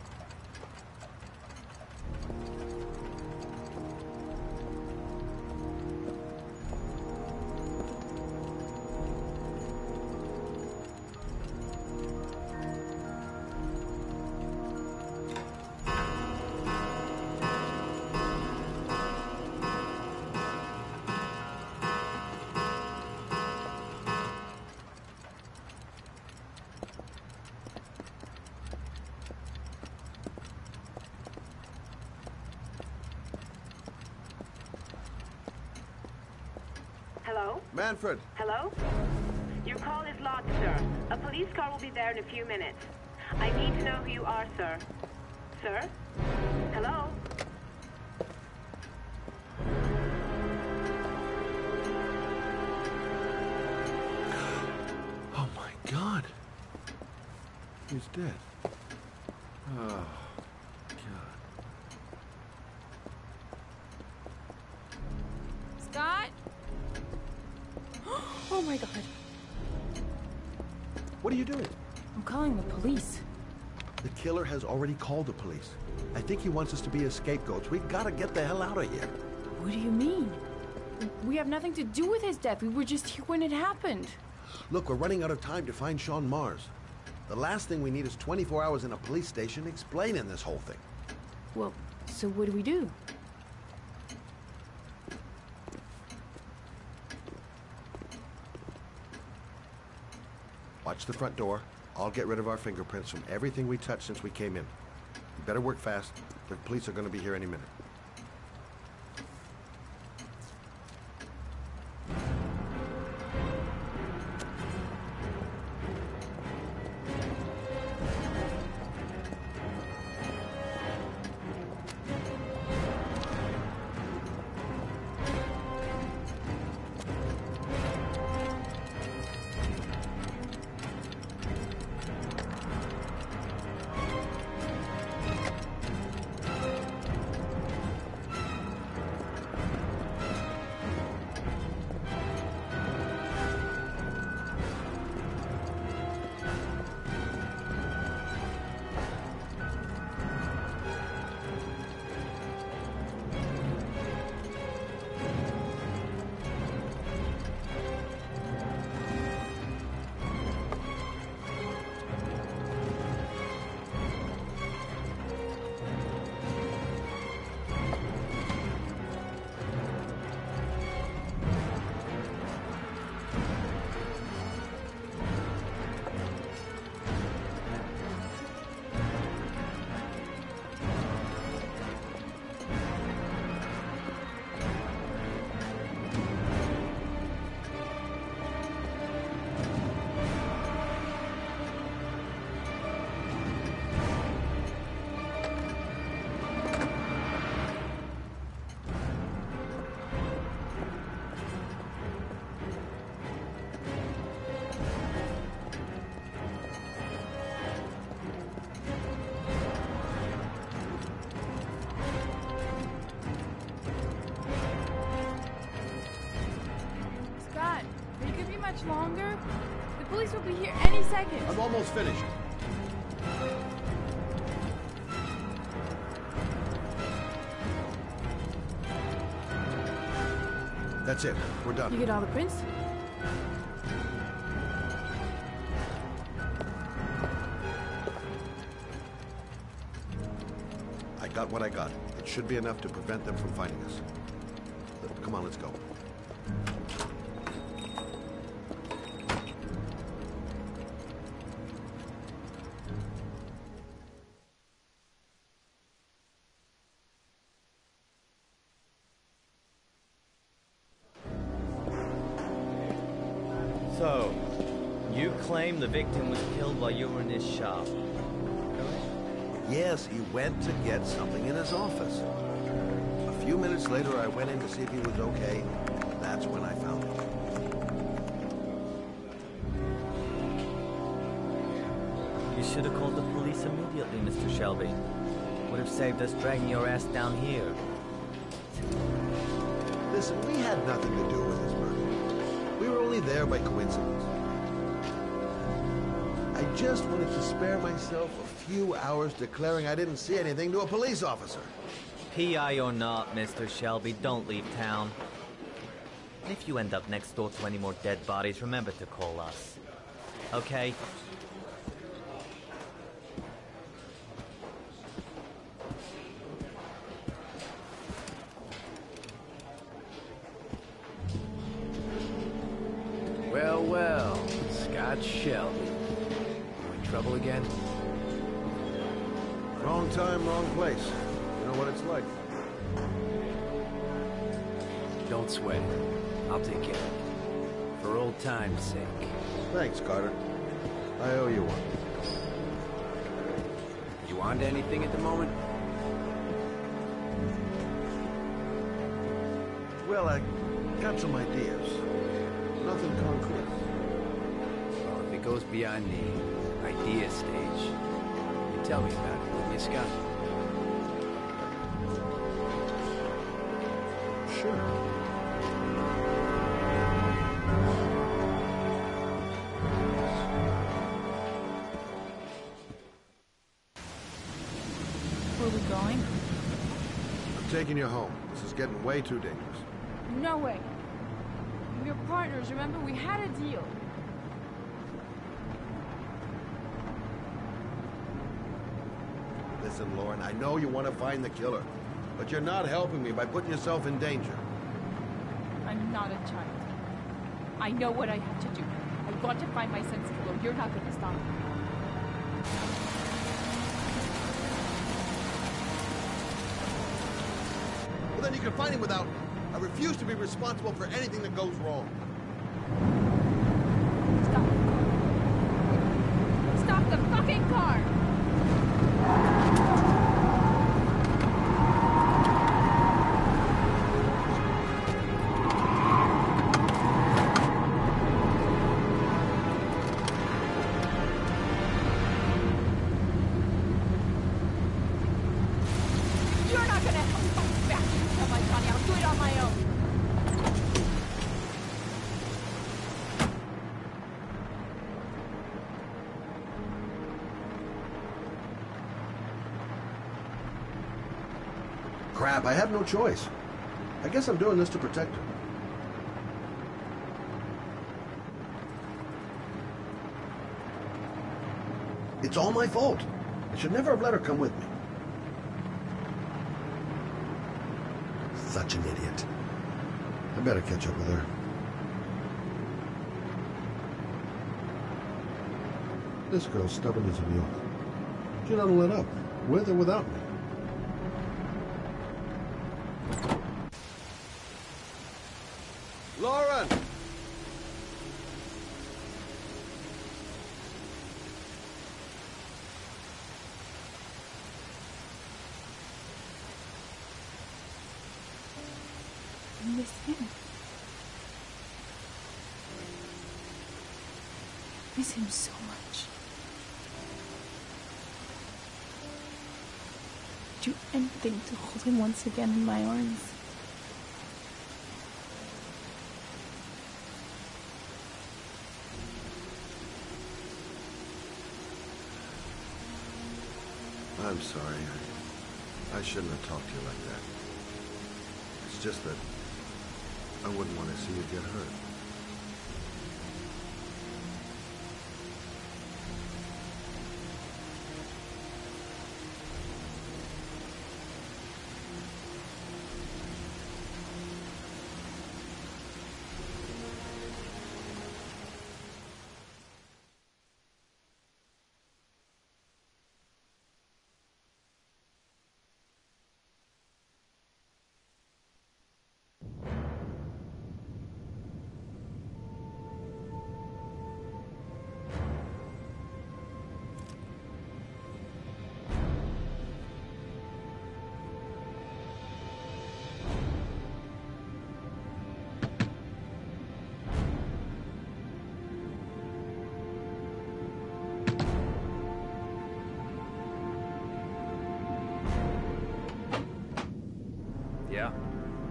Hello? Manfred! Hello? Your call is logged, sir. A police car will be there in a few minutes. I need to know who you are, sir. Sir? Hello? Oh my God! He's dead. Oh, God. Scott? Oh my God. What are you doing? I'm calling the police. The killer has already called the police. I think he wants us to be his scapegoats. We've got to get the hell out of here. What do you mean? We have nothing to do with his death. We were just here when it happened. Look, we're running out of time to find Sean Mars. The last thing we need is 24 hours in a police station explaining this whole thing. Well, so what do we do? Watch the front door. I'll get rid of our fingerprints from everything we touched since we came in. You better work fast. The police are going to be here any minute. Longer? The police will be here any second. I'm almost finished. That's it. We're done. You get all the prints? I got what I got. It should be enough to prevent them from finding us. Come on, let's go. So, you claim the victim was killed while you were in his shop. Yes, he went to get something in his office. A few minutes later, I went in to see if he was okay. That's when I found him. You should have called the police immediately, Mr. Shelby. Would have saved us dragging your ass down here. Listen, we had nothing to do with this murder. We were only there by coincidence. I just wanted to spare myself a few hours declaring I didn't see anything to a police officer. PI or not, Mr. Shelby, don't leave town. If you end up next door to any more dead bodies, remember to call us. Okay? Well, well, Scott Shelby. You in trouble again? Wrong time, wrong place. You know what it's like. Don't sweat it. I'll take care of it. For old time's sake. Thanks, Carter. I owe you one. You on to anything at the moment? Well, I got some ideas. Nothing concrete. Well, if it goes beyond the idea stage, you tell me about it, wouldn't you, Scott? Sure. Where are we going? I'm taking you home. This is getting way too dangerous. No way. We're partners, remember? We had a deal. Listen, Lauren, I know you want to find the killer, but you're not helping me by putting yourself in danger. I'm not a child. I know what I have to do. I want to find my son's killer. You're not going to stop me. Well, then you can find him without me. I refuse to be responsible for anything that goes wrong. Stop the fucking car! You're not gonna help me find back to tell my Johnny. I'll do it on my own. Crap, I have no choice. I guess I'm doing this to protect her. It's all my fault. I should never have let her come with me. Such an idiot. I better catch up with her. This girl's stubborn as a mule. She doesn't let up, with or without me. Lauren! I miss him. Miss him so much. Do anything to hold him once again in my arms. I'm sorry. I shouldn't have talked to you like that. It's just that I wouldn't want to see you get hurt.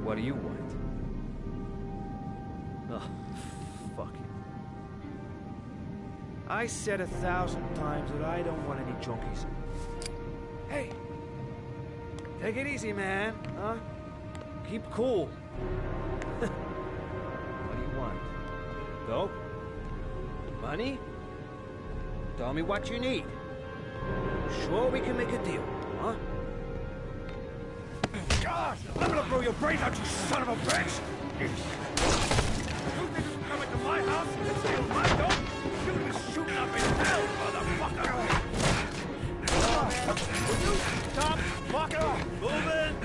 What do you want? Oh, fuck it. I said 1,000 times that I don't want any junkies. Hey! Take it easy, man, huh? Keep cool. What do you want? Dope? Money? Tell me what you need. Sure we can make a deal, huh? God, I'm gonna blow your brains out, you son of a bitch! You think you come into my house and steal my dope? You'll be shooting up in hell, motherfucker! Will you stop fucking moving?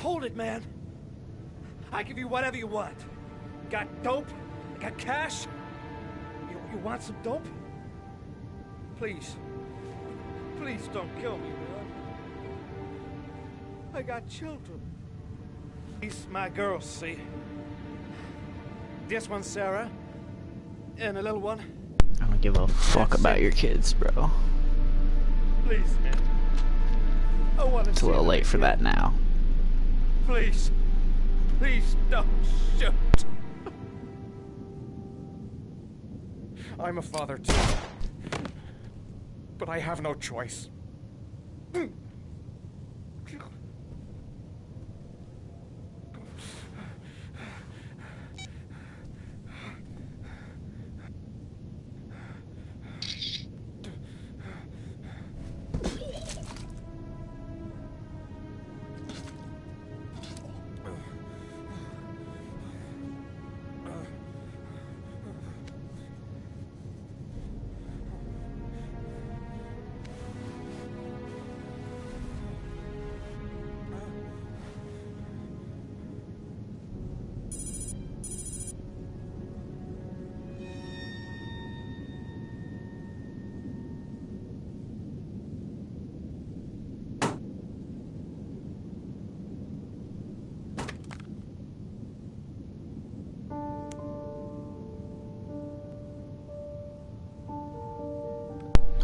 Hold it, man. I give you whatever you want. Got dope? Got cash? You want some dope? Please. Please don't kill me, man. I got children. These my girls, see? This one's Sarah. And a little one. I don't give a fuck about your kids, bro. Please, man. I want to. It's a little late for that now. Please. Please don't shoot. I'm a father too. But I have no choice.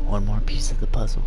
One more piece of the puzzle.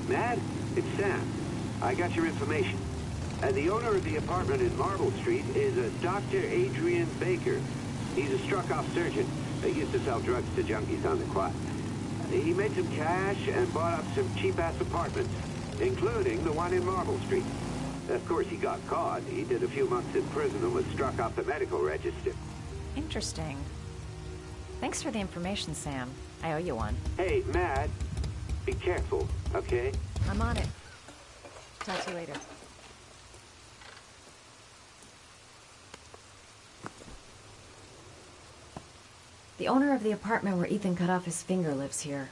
Mad? It's Sam. I got your information. The owner of the apartment in Marble Street is a Dr. Adrian Baker. He's a struck-off surgeon. He used to sell drugs to junkies on the quad. He made some cash and bought up some cheap-ass apartments, including the one in Marble Street. Of course, he got caught. He did a few months in prison and was struck off the medical register. Interesting. Thanks for the information, Sam. I owe you one. Hey, Matt. Be careful, okay? I'm on it. Talk to you later. The owner of the apartment where Ethan cut off his finger lives here.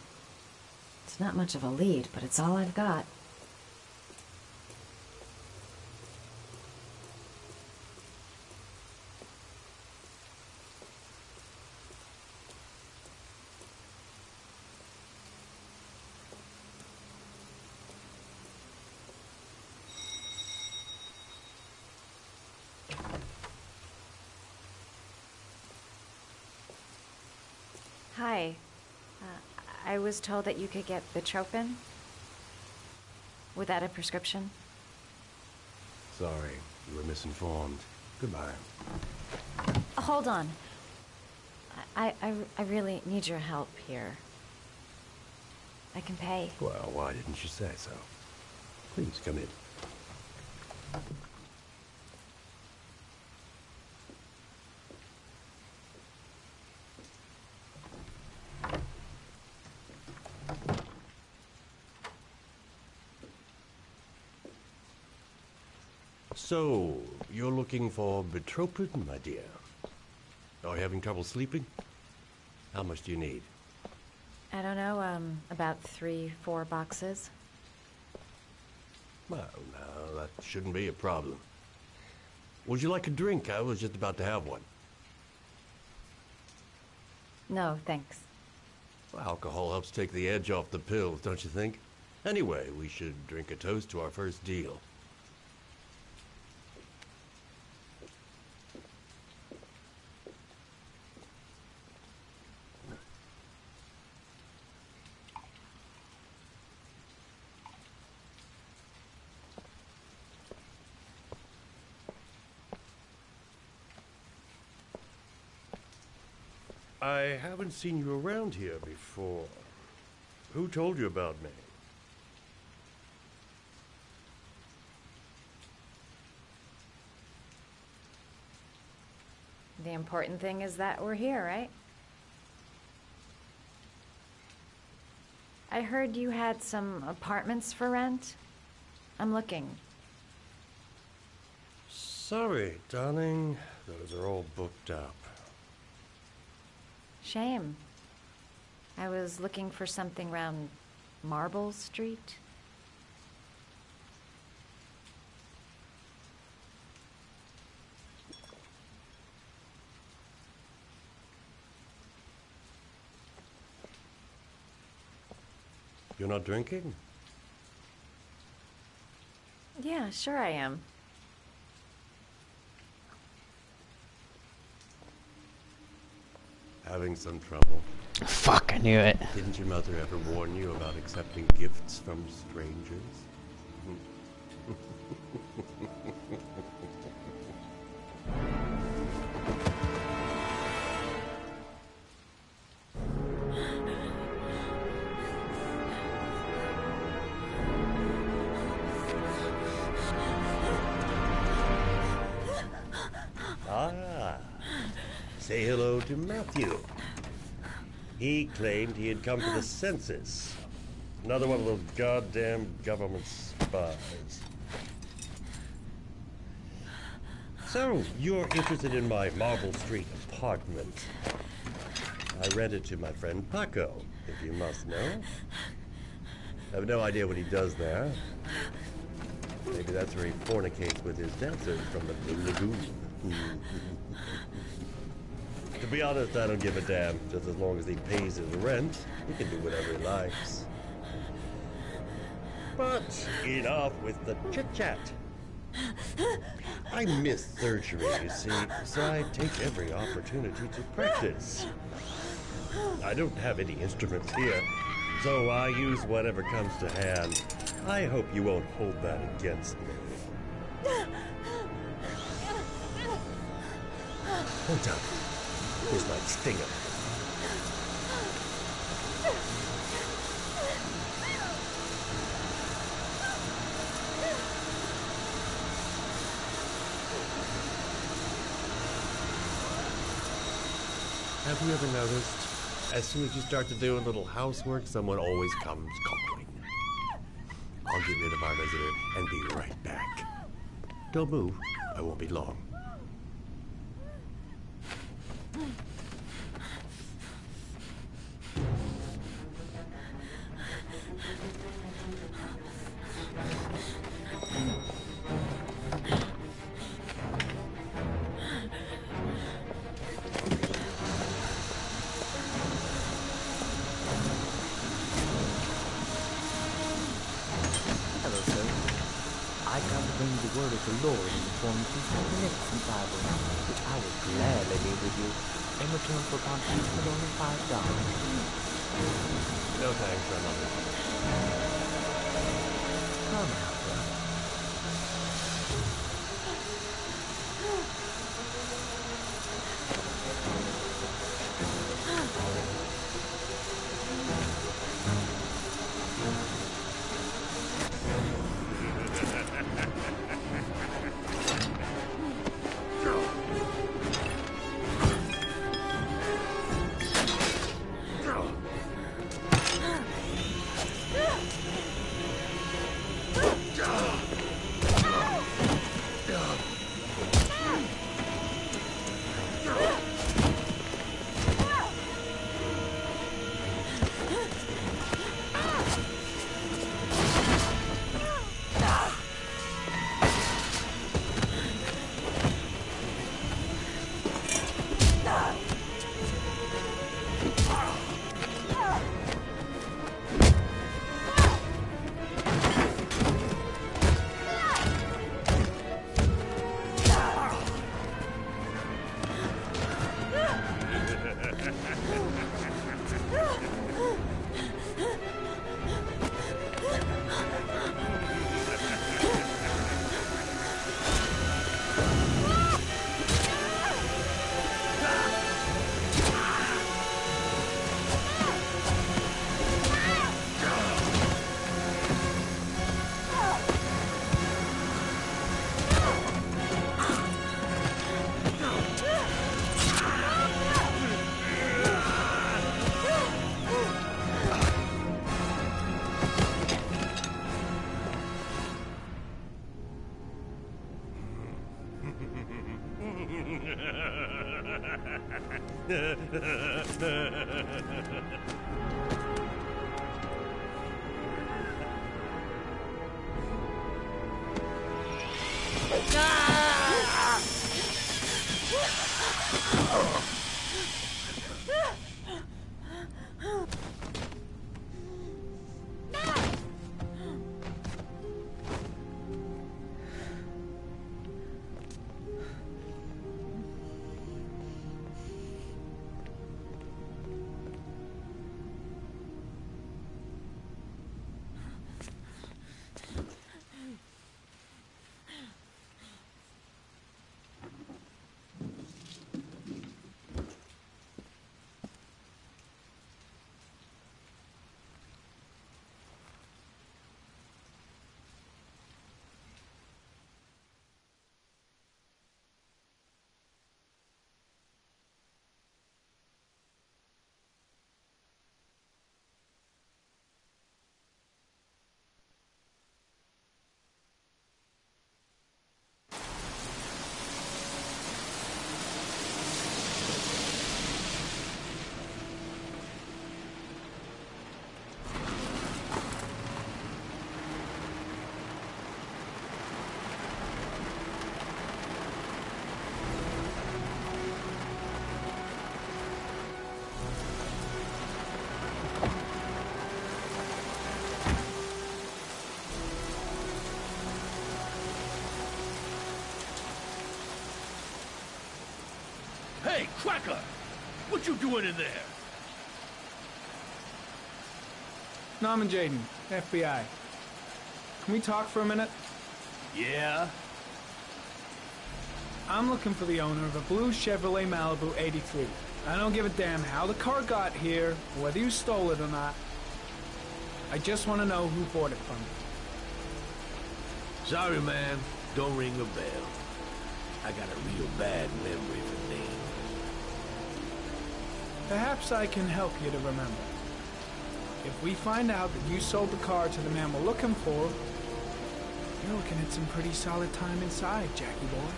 It's not much of a lead, but it's all I've got. Hi. I was told that you could get Bitropin without a prescription. Sorry, you were misinformed. Goodbye. Hold on. I really need your help here. I can pay. Well, why didn't you say so? Please come in. So, you're looking for Bitropin, my dear? Are you having trouble sleeping? How much do you need? I don't know, about 3-4 boxes. Well, no, that shouldn't be a problem. Would you like a drink? I was just about to have one. No, thanks. Well, alcohol helps take the edge off the pills, don't you think? Anyway, we should drink a toast to our first deal. I haven't seen you around here before. Who told you about me? The important thing is that we're here, right? I heard you had some apartments for rent. I'm looking. Sorry, darling. Those are all booked up. Shame. I was looking for something around Marble Street. You're not drinking? Yeah, sure I am. Having some trouble? Fuck, I knew it. Didn't your mother ever warn you about accepting gifts from strangers? Say hello to Matthew. He claimed he had come for the census. Another one of those goddamn government spies. So, you're interested in my Marble Street apartment. I rented to my friend Paco, if you must know. I have no idea what he does there. Maybe that's where he fornicates with his dancers from the Blue Lagoon. To be honest, I don't give a damn. Just as long as he pays his rent, he can do whatever he likes. But enough with the chit-chat. I miss surgery, you see, so I take every opportunity to practice. I don't have any instruments here, so I use whatever comes to hand. I hope you won't hold that against me. Hold up. Here's my stinger. Have you ever noticed As soon as you start to do a little housework, someone always comes calling. I'll get rid of our visitor and be right back. Don't move. I won't be long. Word of the Lord in the form of these magnificent Bibles, which I will gladly leave with you in return for contribution of only $5. No thanks, I love it. Come now, brother. Hey, Cracker! What you doing in there? Norman Jayden, FBI. Can we talk for a minute? Yeah? I'm looking for the owner of a blue Chevrolet Malibu 83. I don't give a damn how the car got here, or whether you stole it or not. I just want to know who bought it from you. Sorry, man. Don't ring the bell. I got a real bad memory for names. Perhaps I can help you to remember. If we find out that you sold the car to the man we're looking for, you're looking at some pretty solid time inside, Jackie boy.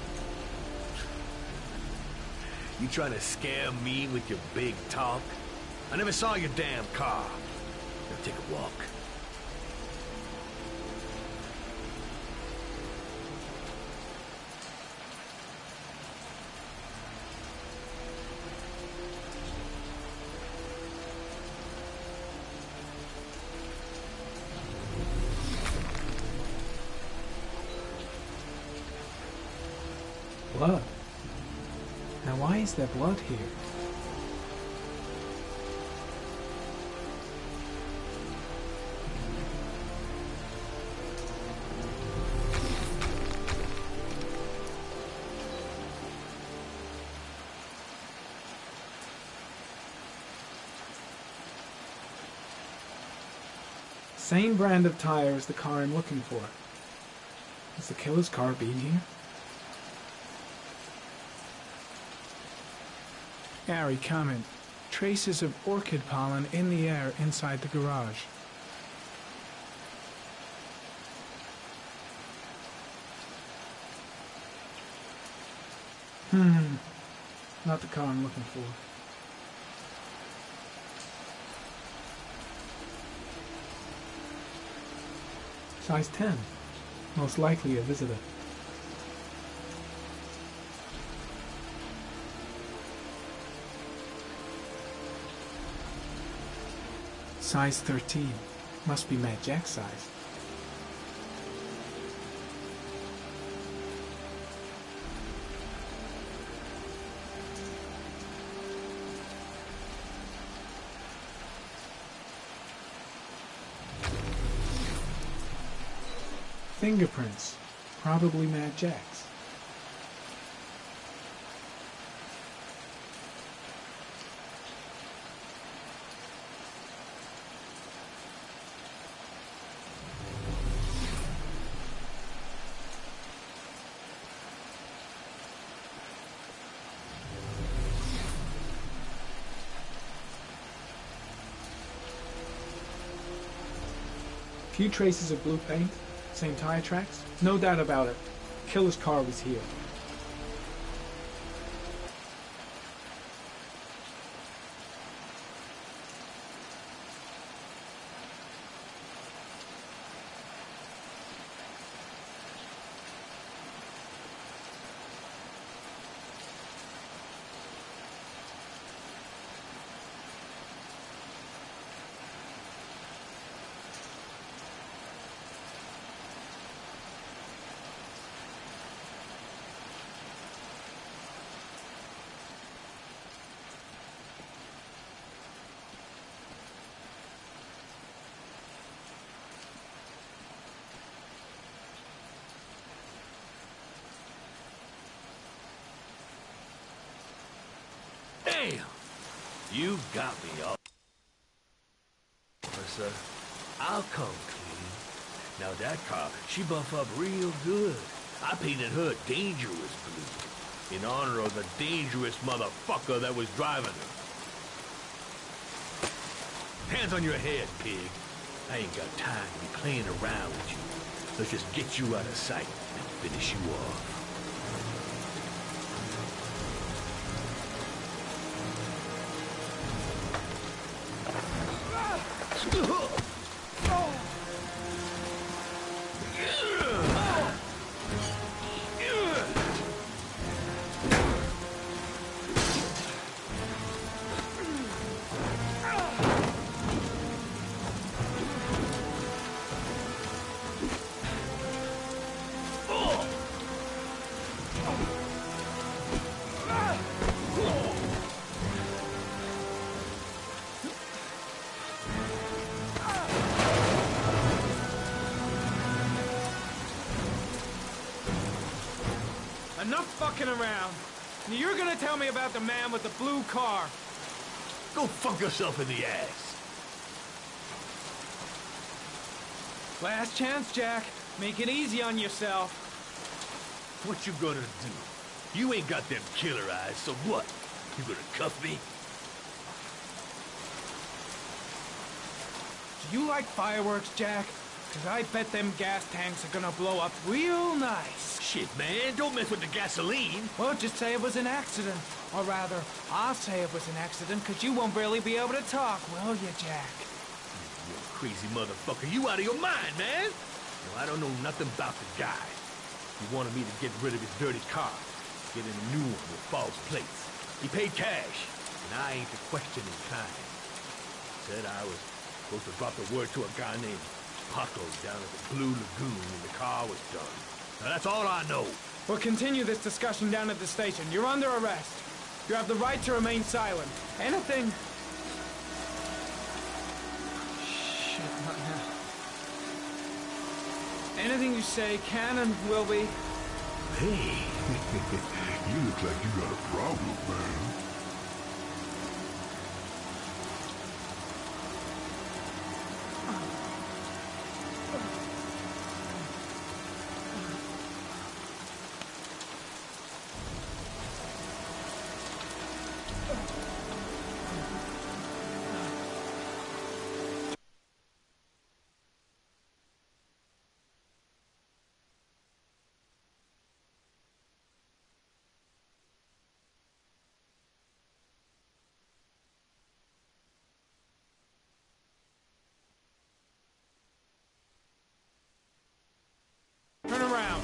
You trying to scare me with your big talk? I never saw your damn car. Now take a walk. Blood. Now why is there blood here? Same brand of tire as the car I'm looking for. Has the killer's car been here? Gary, comment. Traces of orchid pollen in the air inside the garage. Not the car I'm looking for. Size 10. Most likely a visitor. Size 13. Must be Mad Jack's size. Fingerprints. Probably Mad Jack's. Few traces of blue paint. Same tire tracks? No doubt about it. Killer's car was here. Damn! You got me, officer. I'll come clean. Now that car, she buff up real good. I painted her dangerous blue in honor of the dangerous motherfucker that was driving her. Hands on your head, pig. I ain't got time to be playing around with you. Let's just get you out of sight and finish you off. Enough fucking around. You're gonna tell me about the man with the blue car. Go fuck yourself in the ass. Last chance, Jack. Make it easy on yourself. What you gonna do? You ain't got them killer eyes, so what? You gonna cuff me? You like fireworks, Jack? Because I bet them gas tanks are gonna blow up real nice. Shit, man, don't mess with the gasoline. Well, just say it was an accident. Or rather, I'll say it was an accident, because you won't really be able to talk, will you, Jack? You crazy motherfucker, you out of your mind, man. No, I don't know nothing about the guy. He wanted me to get rid of his dirty car, get in a new one with false plates. He paid cash, and I ain't the questioning kind. Said I was supposed to drop the word to a guy named Paco down at the Blue Lagoon when the car was done. Now that's all I know. We'll continue this discussion down at the station. You're under arrest. You have the right to remain silent. Anything... Shit, not now. Anything you say can and will be... Hey, you look like you got a problem, man. Turn around.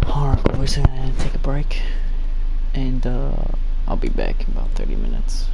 Alright boys, I'm gonna take a break, and I'll be back in about 30 minutes.